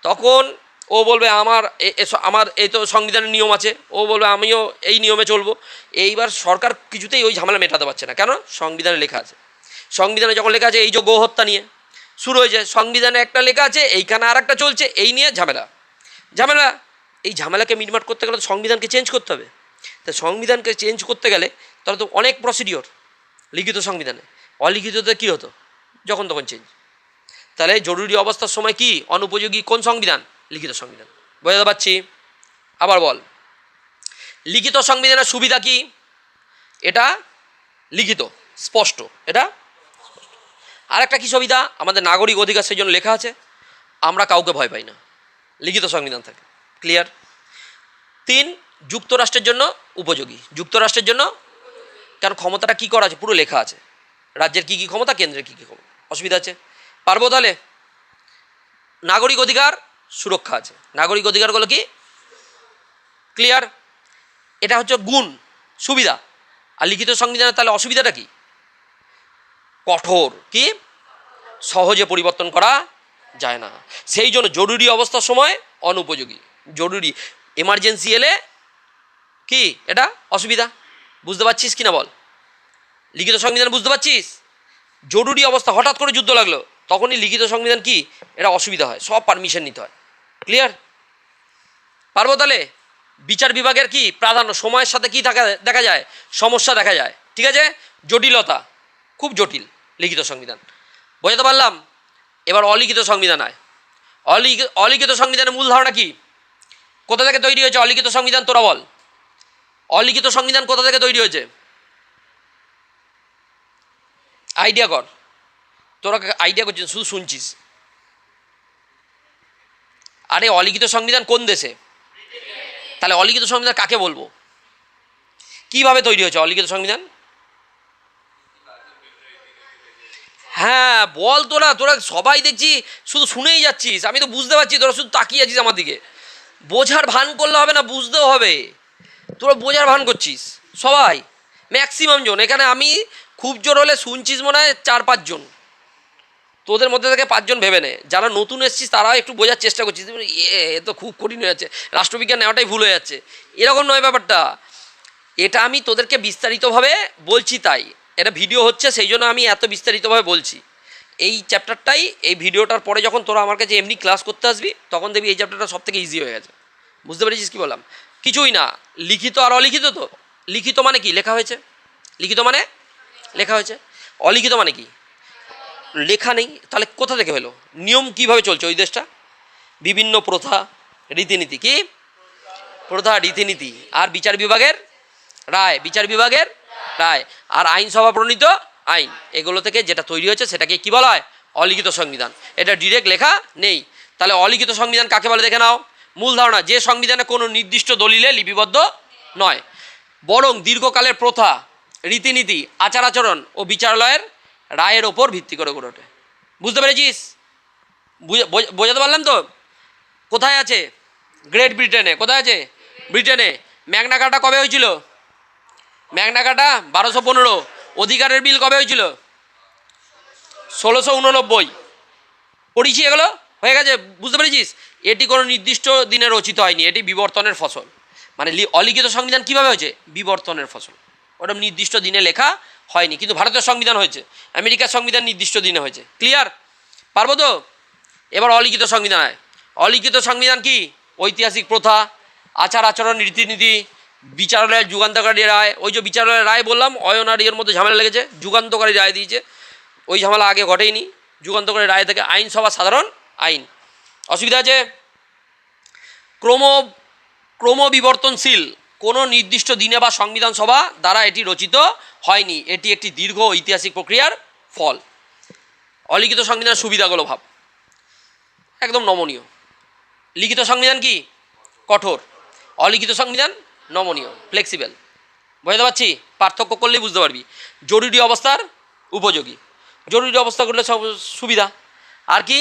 তখন ও বলবে আমার এই তো সংবিধানের নিয়ম আছে, ও বলবে আমিও এই নিয়মে চলবো। এইবার সরকার কিছুতেই ওই ঝামেলা মেটাতে পারছে না, কেন? সংবিধানে লেখা আছে। সংবিধানে যখন লেখা আছে এই যে গোহত্যা নিয়ে শুরু হয়েছে, সংবিধানে একটা লেখা আছে, এইখানে আর একটা চলছে, এই নিয়ে ঝামেলা। এই ঝামেলাকে মিটমাট করতে গেলে তো সংবিধানকে চেঞ্জ করতে হবে। তা সংবিধানকে চেঞ্জ করতে গেলে তাহলে তো অনেক প্রসিডিওর। লিখিত সংবিধানে, অলিখিততে কী হতো? যখন তখন চেঞ্জ। তাহলে জরুরি অবস্থার সময় কি অনুপযোগী কোন সংবিধান? লিখিত সংবিধান। বোঝাতে পারছি? আবার বল, লিখিত সংবিধানের সুবিধা কি? এটা লিখিত, স্পষ্ট, এটা। আর একটা কী সুবিধা? আমাদের নাগরিক অধিকার সেই জন্য লেখা আছে, আমরা কাউকে ভয় পাই না, লিখিত সংবিধান থাকে। ক্লিয়ার? 3, যুক্তরাষ্ট্রের জন্য উপযোগী। যুক্তরাষ্ট্রের জন্য কারণ ক্ষমতাটা কী করা আছে পুরো লেখা আছে, রাজ্যের কী কী ক্ষমতা, কেন্দ্রের কী কী ক্ষমতা। অসুবিধা আছে? পারবো তাহলে? নাগরিক অধিকার সুরক্ষা আছে। নাগরিক অধিকারগুলো কি? ক্লিয়ার? এটা হচ্ছে গুণ, সুবিধা। আর লিখিত সংবিধানে তাহলে অসুবিধাটা কি? কঠোর, কি? সহজে পরিবর্তন করা যায় না, সেই জন্য জরুরি অবস্থার সময় অনুপযোগী। জরুরি এমার্জেন্সি এলে কি এটা অসুবিধা। বুঝতে পারছিস কি না বল? লিখিত সংবিধান বুঝতে পারছিস? জরুরি অবস্থা, হঠাৎ করে যুদ্ধ লাগলো, তখনই লিখিত সংবিধান কি এটা অসুবিধা হয়, সব পারমিশন নিতে হয়। ক্লিয়ার? পারবো তাহলে? বিচার বিভাগের কি প্রাধান্য? সময়ের সাথে কি দেখা যায়? সমস্যা দেখা যায়। ঠিক আছে? জটিলতা, খুব জটিল লিখিত সংবিধান। বোঝাতে পারলাম? এবার অলিখিত সংবিধান আয়। অলিখিত সংবিধানের মূল ধারণা কি? কোথা থেকে তৈরি হয়েছে অলিখিত সংবিধান? তোরা বল, অলিখিত সংবিধান কোথা থেকে তৈরি হয়েছে? আইডিয়া কর। তোরা আইডিয়া করছিস, শুধু শুনছিস। আরে অলিখিত সংবিধান কোন দেশে? তাহলে অলিখিত সংবিধান কাকে বলবো? কিভাবে তৈরি হয়েছে অলিখিত সংবিধান? হ্যাঁ বল, তোরা সবাই দেখছি শুধু শুনেই যাচ্ছিস, আমি তো বুঝতে পারছি তোরা শুধু তাকিয়ে আছিস আমার দিকে। বোঝার ভান করলে হবে না, বুঝতেও হবে। তোরা বোঝার ভান করছিস সবাই, ম্যাক্সিমাম জন এখানে, আমি খুব জোর হলে শুনছিস মনে হয় 4-5 জন, তোদের মধ্যে থেকে 5 জন ভেবে নে, যারা নতুন এসছিস তারাও একটু বোঝার চেষ্টা করছিস, এ তো খুব কঠিন হয়ে যাচ্ছে, রাষ্ট্রবিজ্ঞান নেওয়াটাই ভুল হয়ে যাচ্ছে, এরকম নয় ব্যাপারটা। এটা আমি তোদেরকে বিস্তারিতভাবে বলছি, তাই এটা ভিডিও হচ্ছে সেই জন্য আমি এত বিস্তারিতভাবে বলছি। এই চ্যাপ্টারটাই, এই ভিডিওটার পরে যখন তোরা আমার কাছে এমনি ক্লাস করতে আসবি তখন দেখবি এই চ্যাপ্টারটা সব থেকে ইজি হয়ে গেছে। বুঝতে পেরেছিস কী বললাম? কিছুই না, লিখিত আর অলিখিত। তো লিখিত মানে কি? লেখা হয়েছে। লিখিত মানে লেখা হয়েছে। অলিখিত মানে কি? লেখা নেই। তাহলে কোথা থেকে হলো? নিয়ম কিভাবে চলছে ওই দেশটা? বিভিন্ন প্রথা রীতিনীতি, কি প্রথা রীতিনীতি, আর বিচার বিভাগের রায়, বিচার বিভাগের রায়, আর আইনসভা প্রণীত আইন, এগুলো থেকে যেটা তৈরি হয়েছে সেটাকে কি বলা হয়? অলিখিত সংবিধান। এটা ডিরেক্ট লেখা নেই। তাহলে অলিখিত সংবিধান কাকে বলে দেখে নাও। মূল ধারণা, যে সংবিধানে কোনো নির্দিষ্ট দলিলে লিপিবদ্ধ নয়, বরং দীর্ঘকালের প্রথা রীতিনীতি আচার আচরণ ও বিচারালয়ের রায়ের ওপর ভিত্তি করে গড়ে ওঠে। বুঝতে পেরেছিস? বোঝাতে পারলাম তো? কোথায় আছে? গ্রেট ব্রিটেনে। কোথায় আছে? ব্রিটেনে। ম্যাগনা কার্টা কবে হয়েছিল? ম্যাগনা কার্টা 1215। অধিকারের বিল কবে হয়েছিল? 1689। পড়িছি এগুলো, হয়ে গেছে। বুঝতে পেরেছিস? এটি কোনো নির্দিষ্ট দিনে রচিত হয়নি, এটি বিবর্তনের ফসল। মানে অলিখিত সংবিধান কীভাবে হয়েছে? বিবর্তনের ফসল। ওটা নির্দিষ্ট দিনে লেখা হয়নি, কিন্তু ভারতের সংবিধান হয়েছে, আমেরিকার সংবিধান নির্দিষ্ট দিনে হয়েছে। ক্লিয়ার? পারবো তো? এবার অলিখিত সংবিধান হয়। অলিখিত সংবিধান কি? ঐতিহাসিক প্রথা, আচার আচরণ, রীতিনীতি, বিচারালয়ের যুগান্তকারী রায়। ওই যে বিচারালয়ের রায় বললাম, অয়ন আর এর মধ্যে ঝামেলা লেগেছে, যুগান্তকারী রায় দিয়েছে, ওই ঝামেলা আগে ঘটেইনি। যুগান্তকারী রায় থেকে আইনসভা সাধারণ আইন। অসুবিধা আছে? ক্রমবিবর্তনশীল, কোনো নির্দিষ্ট দিনে বা সংবিধান সভা দ্বারা এটি রচিত হয়নি, এটি একটি দীর্ঘ ঐতিহাসিক প্রক্রিয়ার ফল। অলিখিত সংবিধানের সুবিধাগুলো ভাব, একদম নমনীয়। লিখিত সংবিধান কি? কঠোর। অলিখিত সংবিধান নমনীয়, ফ্লেক্সিবল। বুঝতে পারছি? পার্থক্য করলেই বুঝতে পারবি। জরুরি অবস্থার উপযোগী, জরুরি অবস্থা করলে সব সুবিধা। আর কি?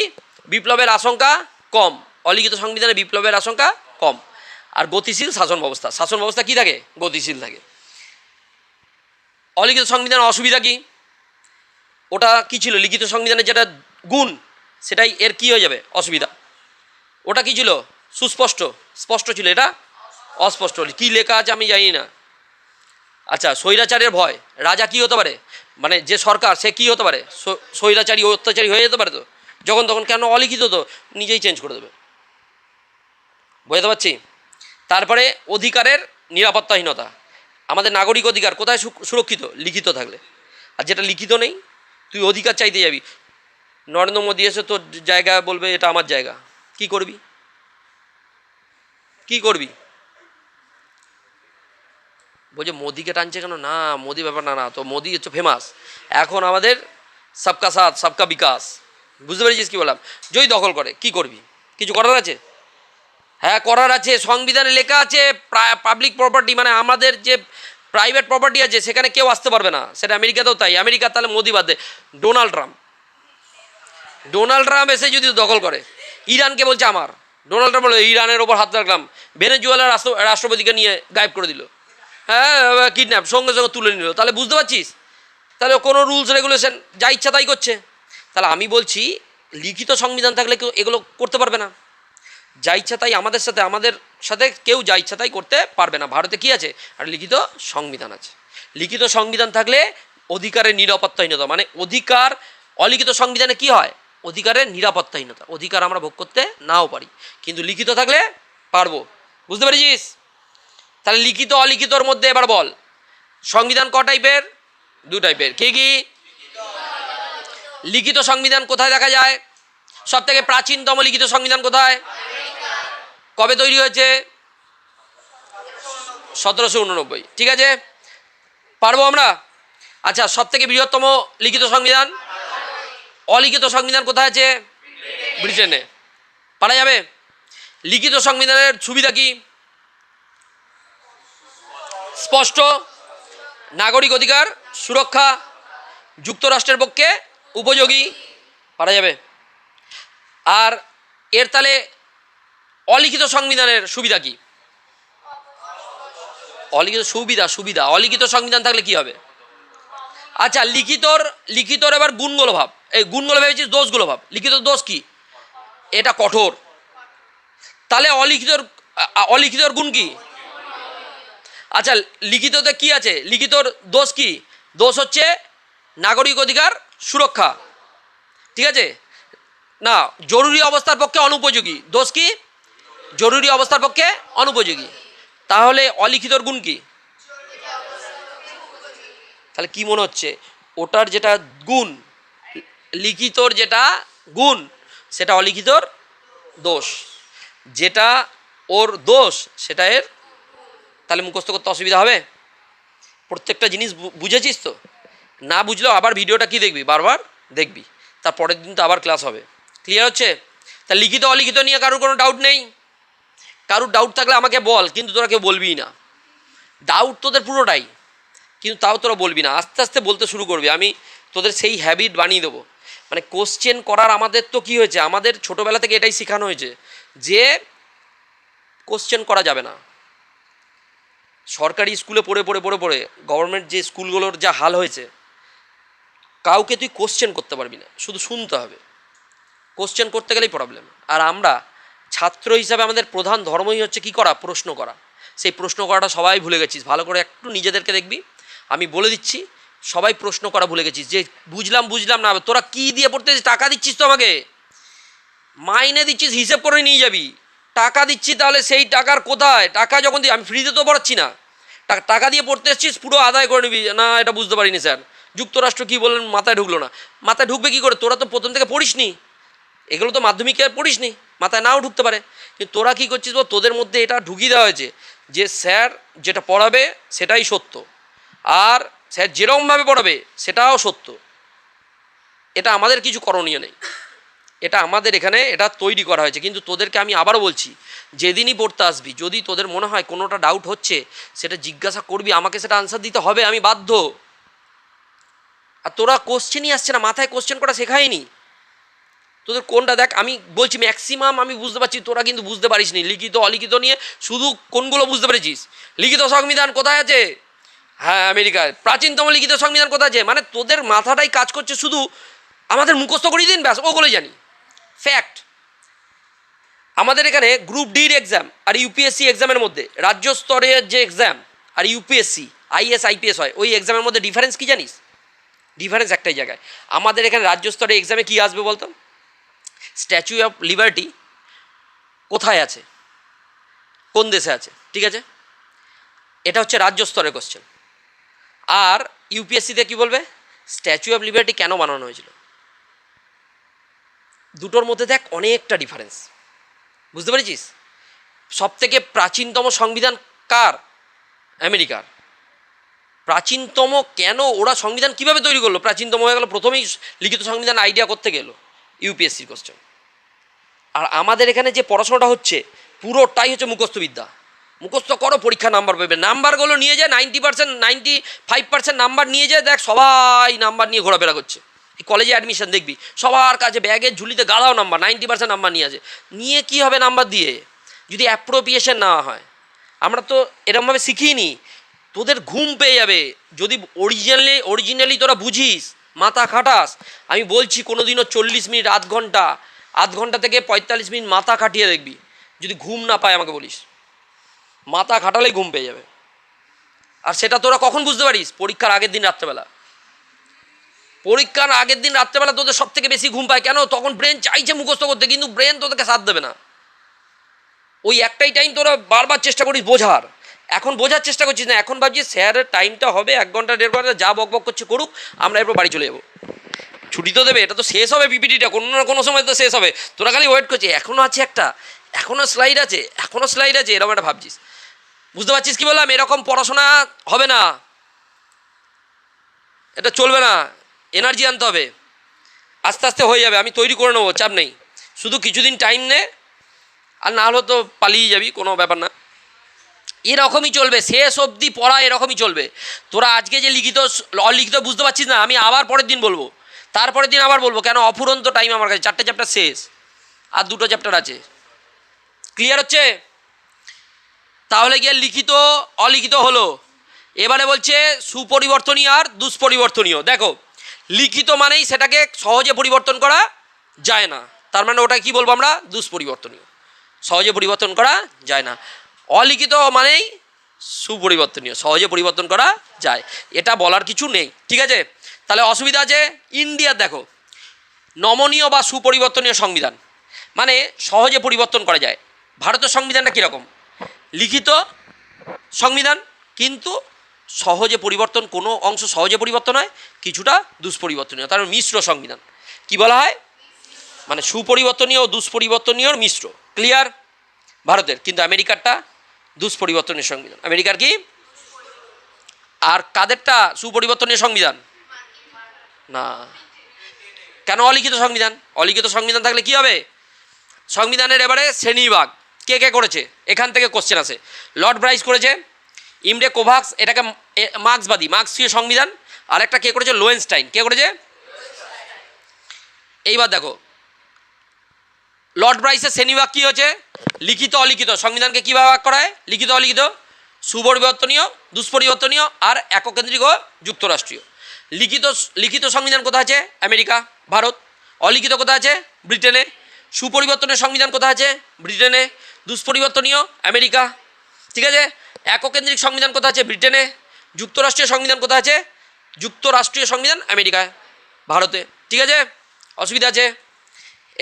বিপ্লবের আশঙ্কা কম, অলিখিত সংবিধানে বিপ্লবের আশঙ্কা কম। আর গতিশীল শাসন ব্যবস্থা, শাসন ব্যবস্থা কী থাকে? গতিশীল থাকে। অলিখিত সংবিধানের অসুবিধা কি? ওটা কি ছিল? লিখিত সংবিধানের যেটা গুণ, সেটাই এর কি হয়ে যাবে? অসুবিধা। ওটা কি ছিল? সুস্পষ্ট, স্পষ্ট ছিল, এটা অস্পষ্ট। কি লেখা আছে আমি জানি না। আচ্ছা, স্বৈরাচারের ভয়, রাজা কি হতে পারে, মানে যে সরকার সে কি হতে পারে? স্বৈরাচারী, অত্যাচারী হয়ে যেতে পারে তো যখন তখন। কেন? অলিখিত তো, নিজেই চেঞ্জ করে দেবে। বুঝতে পারছি? তারপরে অধিকারের নিরাপত্তাহীনতা। আমাদের নাগরিক অধিকার কোথায় সুরক্ষিত? লিখিত থাকলে। আর যেটা লিখিত নেই, তুই অধিকার চাইতে যাবি, নরেন্দ্র মোদী এসে তোর জায়গা বলবে এটা আমার জায়গা, কি করবি? কি করবি? বলছে মোদিকে টানছে কেন? না, মোদি ব্যাপার না, না তো মোদি হচ্ছে ফেমাস। এখন আমাদের সবকা সাথ সবকা বিকাশ। বুঝতে পেরেছিস কি বললাম? যদি দখল করে কি করবি? কিছু করার আছে? হ্যাঁ, করার আছে। সংবিধানে লেখা আছে পাবলিক প্রপার্টি, মানে আমাদের যে প্রাইভেট প্রপার্টি আছে সেখানে কেউ আসতে পারবে না। সেটা আমেরিকাতেও তাই। আমেরিকা তাহলে মোদি বাদে ডোনাল্ড ট্রাম্প, ডোনাল্ড ট্রাম্প এসে যদি দখল করে, ইরানকে বলছে আমার, ডোনাল্ড ট্রাম্প বলে ইরানের ওপর হাত রাখলাম, ভেনেজুয়েলার রাষ্ট্রপতিকে নিয়ে গায়েব করে দিল, হ্যাঁ কিডন্যাপ, সঙ্গে সঙ্গে তুলে নিল। তাহলে বুঝতে পারছিস? তাহলে কোনো রুলস রেগুলেশন যা ইচ্ছা তাই করছে। তাহলে আমি বলছি লিখিত সংবিধান থাকলে কেউ এগুলো করতে পারবে না। যা ইচ্ছা তাই আমাদের সাথে কেউ যা ইচ্ছা তাই করতে পারবে না। ভারতে কি আছে? আর লিখিত সংবিধান আছে। লিখিত সংবিধান থাকলে অধিকারের নিরাপত্তাহীনতা, মানে অধিকার, অলিখিত সংবিধানে কি হয়? অধিকারের নিরাপত্তাহীনতা, অধিকার আমরা ভোগ করতে নাও পারি, কিন্তু লিখিত থাকলে পারবো। বুঝতে পেরেছিস? তাহলে লিখিত অলিখিতর মধ্যে এবার বল, সংবিধান ক টাইপের? 2 টাইপের। কি কি? লিখিত সংবিধান কোথায় দেখা যায়? সব থেকে প্রাচীনতম লিখিত সংবিধান কোথায়? কবে তৈরি হয়েছে? 1789। ঠিক আছে, পারবো আমরা? আচ্ছা, সব থেকে বৃহত্তম লিখিত সংবিধান? অলিখিত সংবিধান কোথায় আছে? ব্রিটেনে। পারা যাবে? লিখিত সংবিধানের সুবিধা কি? স্পষ্ট, নাগরিক অধিকার সুরক্ষা, যুক্তরাষ্ট্রের পক্ষে উপযোগী। পারা যাবে? আর এর তাহলে অলিখিত সংবিধানের সুবিধা কি? অলিখিত সুবিধা অলিখিত সংবিধান থাকলে কি হবে? আচ্ছা, লিখিতর এবার গুণগুলো ভাব, এই গুণগুলো ভেবেছিস, দোষগুলো ভাব। লিখিত দোষ কি? এটা কঠোর। তাহলে অলিখিতর গুণ কি? আচ্ছা, লিখিততে কি আছে? লিখিতর দোষ কি? দোষ হচ্ছে নাগরিক অধিকার সুরক্ষা, ঠিক আছে না? জরুরি অবস্থার পক্ষে অনুপযোগী। দোষ কি? জরুরি অবস্থার পক্ষে অনুপযোগী। তাহলে অলিখিতর গুণ কি? তাহলে কি মনে হচ্ছে? ওটার যেটা গুণ, লিখিতর যেটা গুণ, সেটা অলিখিতর দোষ। যেটা ওর দোষ সেটা এর। তাহলে মুখস্থ করতে অসুবিধা হবে? প্রত্যেকটা জিনিস বুঝেছিস তো? না বুঝলেও আবার ভিডিওটা কি দেখবি, বারবার দেখবি, তার পরের দিন তো আবার ক্লাস হবে। ক্লিয়ার হচ্ছে? তা লিখিত অলিখিত নিয়ে কারোর কোনো ডাউট নেই? কারোর ডাউট থাকলে আমাকে বল, কিন্তু তোরা কেউ বলবিই না। ডাউট তোদের পুরোটাই, কিন্তু তাও তোরা বলবি না। আস্তে আস্তে বলতে শুরু করবি। আমি তোদের সেই হ্যাবিট বানিয়ে দেবো। মানে কোশ্চেন করার আমাদের তো কী হয়েছে, আমাদের ছোটোবেলা থেকে এটাই শেখানো হয়েছে যে কোশ্চেন করা যাবে না। সরকারি স্কুলে পড়ে পড়ে পড়ে পড়ে গভর্নমেন্ট যে স্কুলগুলোর যা হাল হয়েছে, কাউকে তুই কোশ্চেন করতে পারবি না, শুধু শুনতে হবে। কোশ্চেন করতে গেলেই প্রবলেম। আর আমরা ছাত্র হিসাবে আমাদের প্রধান ধর্মই হচ্ছে কী করা? প্রশ্ন করা। সেই প্রশ্ন করাটা সবাই ভুলে গেছিস। ভালো করে একটু নিজেদেরকে দেখবি। আমি বলে দিচ্ছি, সবাই প্রশ্ন করা ভুলে গেছিস। যে বুঝলাম না, তোরা কী দিয়ে পড়তেছিস? টাকা দিচ্ছিস তো আমাকে, মাইনে দিচ্ছিস, হিসেব করে নিয়ে যাবি। টাকা দিচ্ছি, তাহলে সেই টাকার কোথায়? টাকা যখন দিই, আমি ফ্রিতে তো পড়াচ্ছি না, টাকা দিয়ে পড়তে এসছিস, পুরো আদায় করে নিবি। না, এটা বুঝতে পারিনি স্যার, যুক্তরাষ্ট্র কী বললেন, মাথায় ঢুকলো না। মাথায় ঢুকবে কী করে? তোরা তো প্রথম থেকে পড়িসনি, এগুলো তো মাধ্যমিকে পড়িসনি, মাথায় নাও ঢুকতে পারে। কিন্তু তোরা কী করছিস? তোদের মধ্যে এটা ঢুকিয়ে দেওয়া হয়েছে যে স্যার যেটা পড়াবে সেটাই সত্য, আর স্যার যেরকমভাবে পড়াবে সেটাও সত্য। এটা আমাদের কিছু করণীয় নেই, এটা আমাদের এখানে এটা তৈরি করা হয়েছে। কিন্তু তোদেরকে আমি আবারও বলছি, যেদিনই পড়তে আসবি, যদি তোদের মনে হয় কোনোটা ডাউট হচ্ছে, সেটা জিজ্ঞাসা করবি, আমাকে সেটা আনসার দিতে হবে, আমি বাধ্য। আর তোরা কোশ্চেনই আসছে না, মাথায় কোশ্চেন করা শেখায়নি তোদের। কোনটা দেখ, আমি বলছি ম্যাক্সিমাম আমি বুঝতে পারছি, তোরা কিন্তু বুঝতে পারিস নি। লিখিত অলিখিত নিয়ে শুধু কোনগুলো বুঝতে পেরেছিস? লিখিত সংবিধান কোথায় আছে? হ্যাঁ, আমেরিকায়। প্রাচীনতম লিখিত সংবিধান কোথায় আছে? মানে তোদের মাথাটাই কাজ করছে শুধু আমাদের মুখস্থ করিয়ে দিন, ব্যাস ওগুলো জানি। ফ্যাক্ট, আমাদের এখানে গ্রুপ ডির এক্সাম আর ইউপিএসসি এক্সামের মধ্যে, রাজ্য স্তরের যে এক্সাম আর ইউপিএসসি আইএস আইপিএস হয়, ওই এক্সামের মধ্যে ডিফারেন্স কি জানিস? ডিফারেন্স একটাই জায়গায়। আমাদের এখানে রাজ্য স্তরে এক্সামে কী আসবে বলতো? স্ট্যাচু অফ লিবার্টি কোথায় আছে, কোন দেশে আছে, ঠিক আছে? এটা হচ্ছে রাজ্য স্তরের কোশ্চেন। আর ইউপিএসসিতে কী বলবে? স্ট্যাচু অফ লিবার্টি কেন বানানো হয়েছিল? দুটোর মধ্যে দেখ অনেকটা ডিফারেন্স, বুঝতে পেরেছিস? সবথেকে প্রাচীনতম সংবিধান কার? আমেরিকার। প্রাচীনতম কেন? ওরা সংবিধান কীভাবে তৈরি করলো? প্রাচীনতম হয়ে গেল, প্রথমেই লিখিত সংবিধান আইডিয়া করতে গেল ইউপিএসসির কোশ্চেন। আর আমাদের এখানে যে পড়াশোনাটা হচ্ছে পুরোটাই হচ্ছে মুখস্থবিদ্যা। মুখস্থ করো, পরীক্ষা নাম্বার পাবে। নাম্বারগুলো নিয়ে যায় 90%, 95% নাম্বার নিয়ে যায়। দেখ সবাই নাম্বার নিয়ে ঘোরাফেরা করছে। এই কলেজে অ্যাডমিশন দেখবি সবার কাছে ব্যাগের ঝুলিতে গাদাও নাম্বার, 90% নাম্বার নিয়ে আছে। নিয়ে কী হবে নাম্বার দিয়ে, যদি অ্যাপ্রোপ্রিয়েশন নেওয়া হয়? আমরা তো এরকমভাবে শিখিনি। তোদের ঘুম পেয়ে যাবে যদি অরিজিনালি তোরা বুঝিস, মাথা খাটাস। আমি বলছি কোনো দিনও 40 মিনিট, আধ ঘন্টা থেকে 45 মিনিট মাথা খাটিয়ে দেখবি। যদি ঘুম না পায় আমাকে বলিস, মাথা খাটালেই ঘুম পেয়ে যাবে। আর সেটা তোরা কখন বুঝতে পারিস? পরীক্ষার আগের দিন রাত্রেবেলা। পরীক্ষার আগের দিন রাত্রেবেলা তোদের সব থেকে বেশি ঘুম পায়। কেন? তখন ব্রেন চাইছে মুখস্থ করতে, কিন্তু ব্রেন তোদেরকে সাথ দেবে না। ওই একটাই টাইম তোরা বারবার চেষ্টা করিস বোঝার। এখন বোঝার চেষ্টা করছিস না, এখন ভাবছিস স্যারের টাইমটা হবে 1 ঘন্টা 1.5 ঘন্টা, যা বক বক করছে করুক, আমরা এরপর বাড়ি চলে যাবো। ছুটি তো দেবে, এটা তো শেষ হবে, পিপিটিটা কোনো না কোনো সময় তো শেষ হবে। তোরা খালি ওয়েট করছিস, এখনও আছে একটা, এখনও স্লাইড আছে, এরকম একটা ভাবছিস। বুঝতে পারছিস কি বললাম? এরকম পড়াশোনা হবে না, এটা চলবে না। এনার্জি আনতে হবে, আস্তে আস্তে হয়ে যাবে। আমি তৈরি করে নেবো, চাপ নেই। শুধু কিছুদিন টাইম নে, আর না হলেও তো পালিয়ে যাবি, কোনো ব্যাপার না। এরকমই চলবে, শেষ অবধি পড়া এরকমই চলবে। তোরা আজকে যে লিখিত অলিখিত বুঝতে পারছিস না, আমি আবার পরের দিন বলবো, তারপরের দিন আবার বলবো। কেন? অফুরন্ত টাইম আমার কাছে, 4টে চ্যাপ্টার শেষ, আর 2টো চ্যাপ্টার আছে। ক্লিয়ার হচ্ছে? তাহলে গিয়ে লিখিত অলিখিত হলো। এবারে বলছে সুপরিবর্তনীয় আর দুষ্পরিবর্তনীয়। দেখো লিখিত মানেই সেটাকে সহজে পরিবর্তন করা যায় না, তার মানে ওটা কি বলবো আমরা, দুষ্পরিবর্তনীয়, সহজে পরিবর্তন করা যায় না। অলিখিত মানেই সুপরিবর্তনীয়, সহজে পরিবর্তন করা যায়, এটা বলার কিছু নেই, ঠিক আছে? তাহলে অসুবিধা আছে ইন্ডিয়ার, দেখো নমনীয় বা সুপরিবর্তনীয় সংবিধান মানে সহজে পরিবর্তন করা যায়। ভারতের সংবিধানটা কীরকম, লিখিত সংবিধান কিন্তু সহজে পরিবর্তন, কোনো অংশ সহজে পরিবর্তন হয়, কিছুটা দুষ্পরিবর্তনীয়, তার মিশ্র সংবিধান। কি বলা হয়, মানে সুপরিবর্তনীয় ও দুষ্পরিবর্তনীয়র মিশ্র। ক্লিয়ার? ভারতের, কিন্তু আমেরিকারটা দুষ্পরিবর্তনীয় সংবিধান। আমেরিকার কি, আর কাদেরটা সুপরিবর্তনীয় সংবিধান? না, কেন অলিখিত সংবিধান? অলিখিত সংবিধান থাকলে কি হবে, সংবিধানের এবারে শ্রেণীবিভাগ কে কে করেছে, এখান থেকে কোশ্চেন আসে। লর্ড ব্রাইস করেছে, ইমরে কোভাক্স এটাকে মার্ক্সবাদী, মার্ক্সীয় সংবিধান। আর একটা কে করেছে, লোয়েনস্টাইন। কে করেছে? এইবার দেখো লর্ড ব্রাইসের শ্রেণীবিভাগ কী হচ্ছে, লিখিত অলিখিত সংবিধানকে কীভাবে ভাগ করা হয়, লিখিত অলিখিত, সুপরিবর্তনীয়, দুষ্পরিবর্তনীয় আর এককেন্দ্রিক ও যুক্তরাষ্ট্রীয়। লিখিত লিখিত সংবিধান কোথায় আছে, আমেরিকা, ভারত। অলিখিত কোথায় আছে, ব্রিটেনে। সুপরিবর্তনের সংবিধান কোথায় আছে, ব্রিটেনে। দুষ্পরিবর্তনীয় আমেরিকা, ঠিক আছে। এককেন্দ্রিক সংবিধান কোথায় আছে, ব্রিটেনে। যুক্তরাষ্ট্রীয় সংবিধান কোথায় আছে, যুক্তরাষ্ট্রীয় সংবিধান আমেরিকায়, ভারতে, ঠিক আছে। অসুবিধা আছে?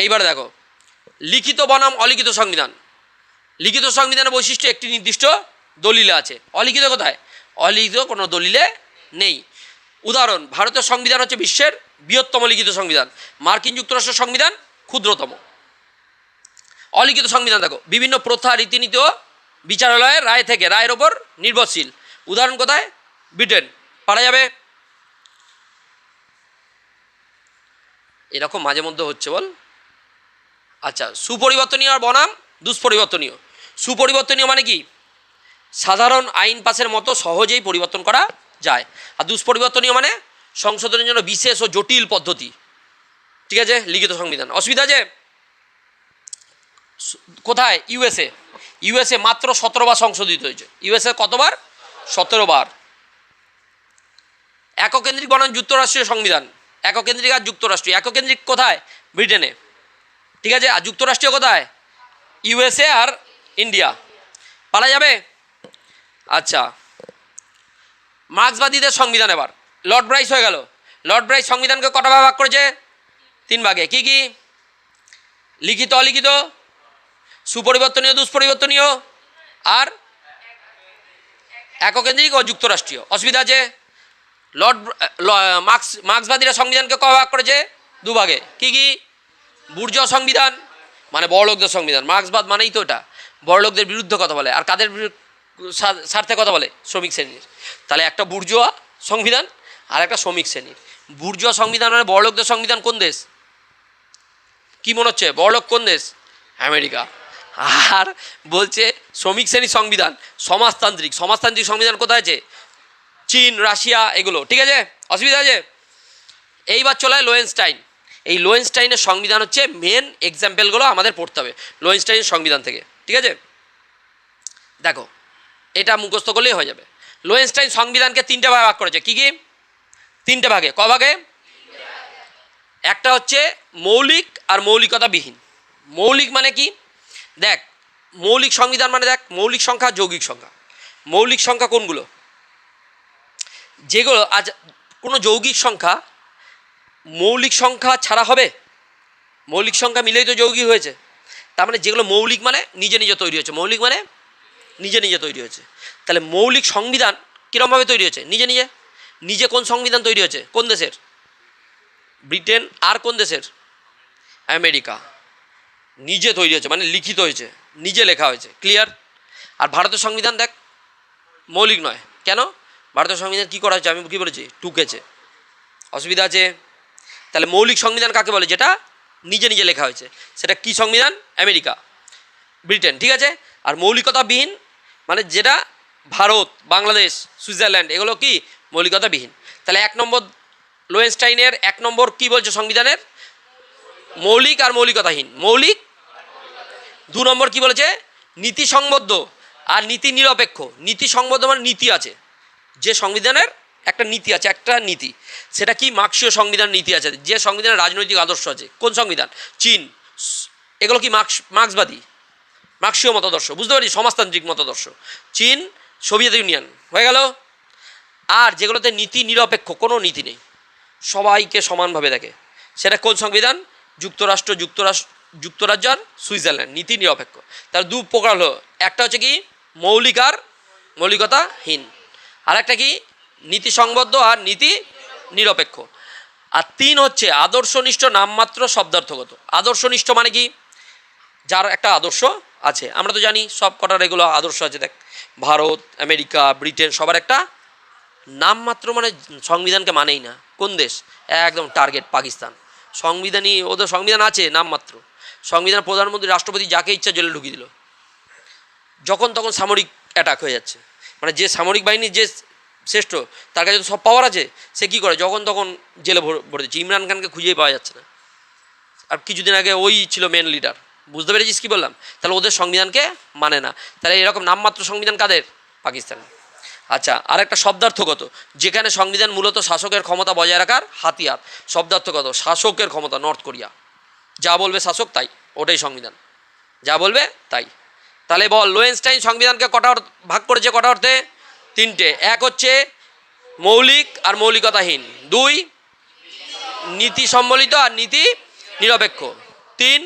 এইবার দেখো লিখিত বনাম অলিখিত সংবিধান। লিখিত সংবিধানের বৈশিষ্ট্য একটি নির্দিষ্ট দলিলে আছে, অলিখিত কোথায়, অলিখিত কোনো দলিলে নেই। উদাহরণ, ভারতের সংবিধান হচ্ছে বিশ্বের বৃহত্তম লিখিত সংবিধান, মার্কিন যুক্তরাষ্ট্রের সংবিধান ক্ষুদ্রতম। অলিখিত সংবিধান দেখো বিভিন্ন প্রথা, রীতিনীতি ও বিচারালয়ের রায় থেকে, রায়ের ওপর নির্ভরশীল। উদাহরণ কোথায়, ব্রিটেন। পারা যাবে? এরকম মাঝে মধ্যে হচ্ছে বল। আচ্ছা, সুপরিবর্তনীয় আর বনাম দুষ্পরিবর্তনীয়। সুপরিবর্তনীয় মানে কি, সাধারণ আইন পাসের মতো সহজেই পরিবর্তন করা যায়। আর দুষ্পরিবর্তনীয় মানে সংশোধনের জন্য বিশেষ ও জটিল পদ্ধতি, ঠিক আছে, লিখিত সংবিধান। অসুবিধা আছে? কোথায়, ইউএসএ। ইউএসএ মাত্র 17 বার সংশোধিত হয়েছে। ইউএসএ কতবার, 17 বার। এককেন্দ্রিক বনাম যুক্তরাষ্ট্রীয় সংবিধান। এককেন্দ্রিক আর যুক্তরাষ্ট্রীয়। এককেন্দ্রিক কোথায়, ব্রিটেনে, ঠিক আছে। আর যুক্তরাষ্ট্রীয় কোথায়, ইউএসএ আর ইন্ডিয়া। পারা যাবে? আচ্ছা, মার্ক্সবাদীদের সংবিধান। এবার লর্ড ব্রাইস হয়ে গেল। লর্ড ব্রাইস সংবিধানকে কটা ভাগ করেছে, 3 ভাগে। কি কি, লিখিত অলিখিত, সুপরিবর্তনীয় দুষ্পরিবর্তনীয় আর এককেন্দ্রিক ও যুক্তরাষ্ট্রীয়। অসুবিধা আছে? লর্ড মার্ক্সবাদীরা সংবিধানকে ক ভাগ করেছে, 2 ভাগে। কি কি, বুর্জোয়া সংবিধান মানে বড়লোকদের সংবিধান, মার্ক্সবাদ মানেই তো এটা, বড়লোকদের বিরুদ্ধে কথা বলে। আর কাদের স্বার্থে কথা বলে, শ্রমিক শ্রেণীর। তাহলে একটা বুর্জোয়া সংবিধান আর একটা শ্রমিক শ্রেণীর। বুর্জোয়া সংবিধান মানে বড়লোকদের সংবিধান। কোন দেশ, কি মনে হচ্ছে, বড়লোক কোন দেশ, আমেরিকা। আর বলছে শ্রমিক শ্রেণীর সংবিধান সমাজতান্ত্রিক। সমাজতান্ত্রিক সংবিধান কোথায় আছে, চীন, রাশিয়া, এগুলো, ঠিক আছে। অসুবিধা আছে? এইবার চলে হয় লোয়েনস্টাইন। এই লোয়েনস্টাইনের সংবিধান হচ্ছে মেন এক্সাম্পলগুলো আমাদের পড়তে হবে লোয়েনস্টাইনের সংবিধান থেকে, ঠিক আছে। দেখো এটা মুখস্থ করলেই হয়ে যাবে। লোয়েনস্টাইন সংবিধানকে 3টে ভাগে ভাগ করেছে। কি কি, 3টে ভাগে। ক ভাগে, একটা হচ্ছে মৌলিক আর মৌলিকতাবিহীন। মৌলিক মানে কি, দেখ মৌলিক সংবিধান মানে দেখ মৌলিক সংখ্যা, যৌগিক সংখ্যা। মৌলিক সংখ্যা কোনগুলো, যেগুলো আজ কোনো যৌগিক সংখ্যা মৌলিক সংখ্যা ছাড়া হবে, মৌলিক সংখ্যা মিলেই তো যৌগিক হয়েছে। তার মানে যেগুলো মৌলিক মানে নিজে নিজে তৈরি হয়েছে, মৌলিক মানে নিজে নিজে তৈরি হয়েছে। তাহলে মৌলিক সংবিধান কীরকমভাবে তৈরি হয়েছে, নিজে নিজে। নিজে কোন সংবিধান তৈরি হয়েছে, কোন দেশের, ব্রিটেন। আর কোন দেশের, আমেরিকা। নিজে তৈরি হয়েছে মানে লিখিত হয়েছে, নিজে লেখা হয়েছে। ক্লিয়ার? আর ভারতের সংবিধান দেখ মৌলিক নয়। কেন, ভারতের সংবিধান কী করা হয়েছে, আমি কী বলেছি, টুকেছে। অসুবিধা আছে? তাহলে মৌলিক সংবিধান কাকে বলে, যেটা নিজে নিজে লেখা হয়েছে, সেটা কি সংবিধান, আমেরিকা, ব্রিটেন, ঠিক আছে। আর মৌলিকতাবিহীন মানে যেটা ভারত, বাংলাদেশ, সুইজারল্যান্ড, এগুলো কি মৌলিকতাবিহীন। তাহলে 1 নম্বর লোয়েনস্টাইনের 1 নম্বর কী বলছে সংবিধানের, মৌলিক আর মৌলিকতাহীন। মৌলিক। 2 নম্বর কী বলেছে, নীতি সংবদ্ধ আর নীতি নিরপেক্ষ। নীতি সংবদ্ধ মানে নীতি আছে, যে সংবিধানের একটা নীতি আছে, একটা নীতি, সেটা কি মার্ক্সীয় সংবিধান নীতি আছে, যে সংবিধানের রাজনৈতিক আদর্শ আছে। কোন সংবিধান? চীন, এগুলো কি মার্ক্সবাদী, মার্ক্সীয় মতাদর্শ, বুঝতে পারছি, সমাজতান্ত্রিক মতাদর্শ। চীন, সোভিয়েত ইউনিয়ন, হয়ে গেল। আর যেগুলোতে নীতি নিরপেক্ষ, কোনো নীতি নেই, সবাইকে সমানভাবে দেখে, সেটা কোন সংবিধান? যুক্তরাজ্য আর সুইজারল্যান্ড, নীতি নিরপেক্ষ। তার দু প্রকার হলো, একটা হচ্ছে কি মৌলিক আর মৌলিকতাহীন, আর একটা কি নীতি সংবদ্ধ আর নীতি নিরপেক্ষ। আর তিন হচ্ছে আদর্শনিষ্ঠ নামমাত্র শব্দার্থগত। আদর্শনিষ্ঠ মানে কি? যার একটা আদর্শ আছে, আমরা তো জানি সব কটার এগুলো আদর্শ আছে। দেখ, ভারত, আমেরিকা, ব্রিটেন, সবার একটা নামমাত্র, মানে সংবিধানকে মানেই না। কোন দেশ? একদম টার্গেট পাকিস্তান। সংবিধানই, ওদের সংবিধান আছে নামমাত্র। সংবিধান প্রধানমন্ত্রী, রাষ্ট্রপতি যাকে ইচ্ছা জেলে ঢুকিয়ে দিল, যখন তখন সামরিক অ্যাটাক হয়ে যাচ্ছে। মানে যে সামরিক বাহিনীর যে শ্রেষ্ঠ, তার কাছে তো সব পাওয়ার আছে, সে কী করে? যখন তখন জেলে ভরে দিচ্ছে। ইমরান খানকে খুঁজেই পাওয়া যাচ্ছে না। আর কিছুদিন আগে ওই ছিল মেন লিডার। বুঝতে পেরেছিস কী বললাম? তাহলে ওদের সংবিধানকে মানে না। তাহলে এরকম নামমাত্র সংবিধান কাদের? পাকিস্তান। আচ্ছা, আর একটা শব্দার্থগত, যেখানে সংবিধান মূলত শাসকের ক্ষমতা বজায় রাখার হাতিয়ার। শব্দার্থগত, শাসকের ক্ষমতা, নর্থ কোরিয়া, যা বলবে শাসক তাই, ওটাই সংবিধান, যা বলবে তাই। তাহলে বল, লোয়েনস্টাইন সংবিধানকে কটা ভাগ করেছে? কটা অর্থে? তিনটে। এক হচ্ছে মৌলিক আর মৌলিকতাহীন, দুই নীতি সম্বলিত আর নীতি নিরপেক্ষ, তিন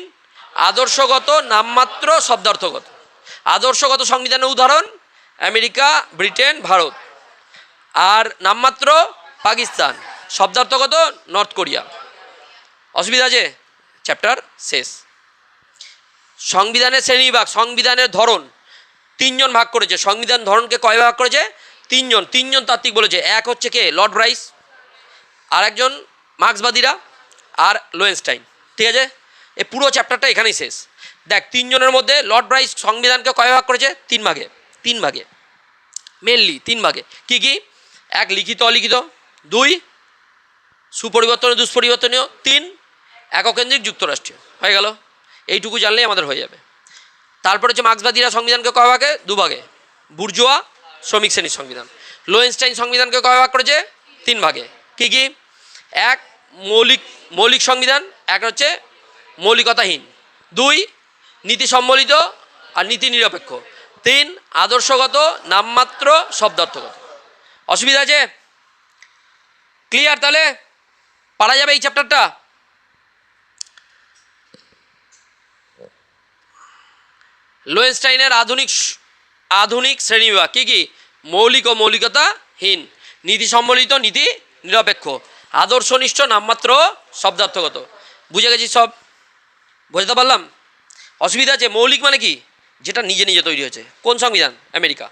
আদর্শগত নামমাত্র শব্দার্থগত। আদর্শগত সংবিধানের উদাহরণ আমেরিকা, ব্রিটেন, ভারত। আর নামমাত্র পাকিস্তান, শব্দার্থগত নর্থ কোরিয়া। অসুবিধা আছে? চ্যাপ্টার শেষ। সংবিধানের শ্রেণীবিভাগ, সংবিধানের ধরন তিনজন ভাগ করেছে। সংবিধান ধরনকে কয় ভাগ করেছে? তিনজন তাত্ত্বিক বলেছে। এক হচ্ছে কে? লর্ড ব্রাইস, আর একজন মার্ক্সবাদীরা, আর লোয়েনস্টাইন। ঠিক আছে, এই পুরো চ্যাপ্টারটা এখানেই শেষ। দেখ, তিনজনের মধ্যে লর্ড ব্রাইস সংবিধানকে কয় ভাগ করেছে? তিন ভাগে, মেনলি তিন ভাগে। কি কি? এক লিখিত অলিখিত, দুই সুপরিবর্তনীয় দুষ্পরিবর্তনীয়, তিন এককেন্দ্রিক যুক্তরাষ্ট্রীয়। হয়ে গেল, এইটুকু জানলেই আমাদের হয়ে যাবে। তারপরে হচ্ছে মার্ক্সবাদীরা সংবিধানকে কয় ভাগে? দুভাগে, বুর্জোয়া শ্রমিক শ্রেণীর সংবিধান। লোয়েনস্টাইন সংবিধানকে কয় ভাগ করেছে? তিন ভাগে। কি কি? এক মৌলিক সংবিধান, এক হচ্ছে মৌলিকতাহীন, দুই নীতি সম্বলিত আর নীতি নিরপেক্ষ, তিন আদর্শগত নামমাত্র শব্দার্থগত। অসুবিধা আছে? ক্লিয়ার? তাহলে পারা যাবে এই চ্যাপ্টারটা। লোয়েনস্টাইনের আধুনিক শ্রেণীবিভাগ কি কি? মৌলিক ও মৌলিকতাহীন, নীতি সম্বলিত নীতি নিরপেক্ষ, আদর্শনিষ্ঠ নামমাত্র শব্দার্থগত। বুঝে গেছি সব? বুঝতে পারলাম? অসুবিধা আছে? মৌলিক মানে কি? যেটা নিজে নিজে তৈরি হয়েছে। কোন সংবিধান? America,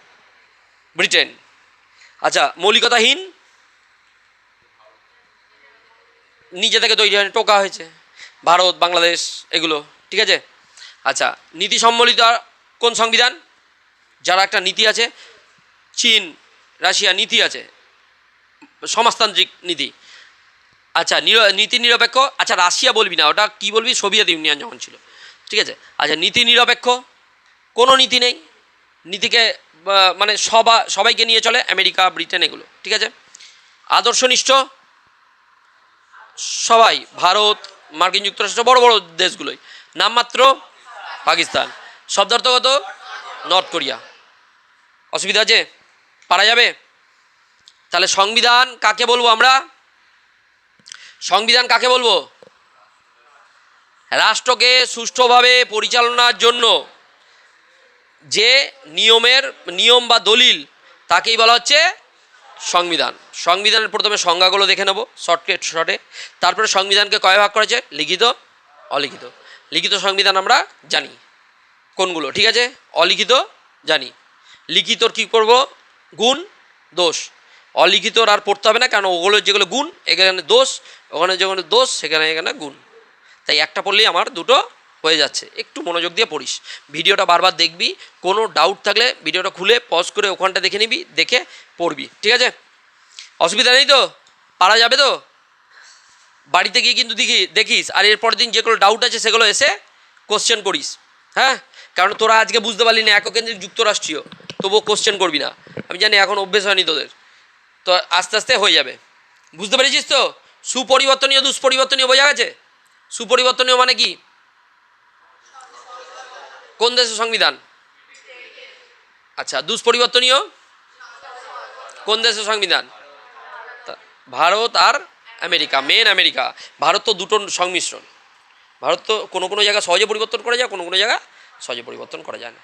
Britain. আচ্ছা, মৌলিকতাহীন নিজে থেকে তৈরি হয়নি, টোকা হয়েছে, ভারত, বাংলাদেশ, এগুলো। ঠিক আছে। আচ্ছা, নীতি সম্বলিত কোন সংবিধান? যারা একটা নীতি আছে, চীন, রাশিয়া, নীতি আছে, সমাজতান্ত্রিক নীতি। আচ্ছা, নীতি নিরপেক্ষ। আচ্ছা, রাশিয়া বলবি না, ওটা কি বলবি? সোভিয়েত ইউনিয়ন যখন ছিল। ঠিক আছে। আচ্ছা, নীতি নিরপেক্ষ, কোনো নীতি নেই, নীতিকে মানে সবাইকে নিয়ে চলে, আমেরিকা, ব্রিটেন, এগুলো। ঠিক আছে। আদর্শনিষ্ঠ সবাই, ভারত, মার্কিন যুক্তরাষ্ট্র, বড় বড় দেশগুলোই। নামমাত্র পাকিস্তান, শব্দার্থগত নর্থ কোরিয়া। অসুবিধা আছে? পারা যাবে? তাহলে সংবিধান কাকে বলবো আমরা? সংবিধান কাকে বলবো? রাষ্ট্রকে সুষ্ঠুভাবে পরিচালনার জন্য যে নিয়ম বা দলিল, তাকেই বলা হচ্ছে সংবিধান। সংবিধানের প্রথমে সংজ্ঞাগুলো দেখে নেব শর্টে। তারপরে সংবিধানকে কয় ভাগ করেছে? লিখিত, অলিখিত। লিখিত সংবিধান আমরা জানি কোনগুলো। ঠিক আছে। অলিখিত জানি। লিখিতর কী করব? গুণ, দোষ। অলিখিতর আর পড়তে হবে না, কারণ ওগুলো যেগুলো গুণ, এখানে দোষ, ওখানে যেগুলো দোষ, এখানে গুণ। তাই একটা পড়লেই আমার দুটো হয়ে যাচ্ছে। একটু মনোযোগ দিয়ে পড়িস, ভিডিওটা বারবার দেখবি। কোনো ডাউট থাকলে ভিডিওটা খুলে পজ করে ওখানটা দেখে নিবি, দেখে পড়বি। ঠিক আছে। অসুবিধা নেই তো? পারা যাবে তো? বাড়িতে গিয়ে কিন্তু দেখিস, আর এরপরের দিন যেগুলো ডাউট আছে সেগুলো এসে কোশ্চেন করিস। হ্যাঁ, কারণ তোরা আজকে বুঝতে পারলি না এককেন্দ্রিক যুক্তরাষ্ট্রীয়, তবুও কোশ্চেন করবি না, আমি জানি এখন অভ্যেস হয়নি তোদের, তো আস্তে আস্তে হয়ে যাবে। বুঝতে পেরেছিস তো? সুপরিবর্তনীয় দুষ্পরিবর্তনীয় বোঝা গেছে? সুপরিবর্তনীয় মানে কি? কোন দেশের সংবিধান? আচ্ছা, দুষ্পরিবর্তনীয় কোন দেশের সংবিধান? ভারত আর আমেরিকা, মেন আমেরিকা। ভারত তো দুটো সংমিশ্রণ। ভারত তো কোনো কোনো জায়গা সহজে পরিবর্তন করা যায়, কোনো কোনো জায়গা সহজে পরিবর্তন করা যায় না।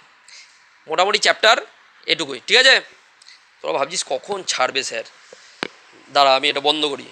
মোটামুটি চ্যাপ্টার এটুকুই, ঠিক আছে? তোরা ভাবছিস কখন ছাড়বে স্যার, দাঁড়া আমি এটা বন্ধ করি।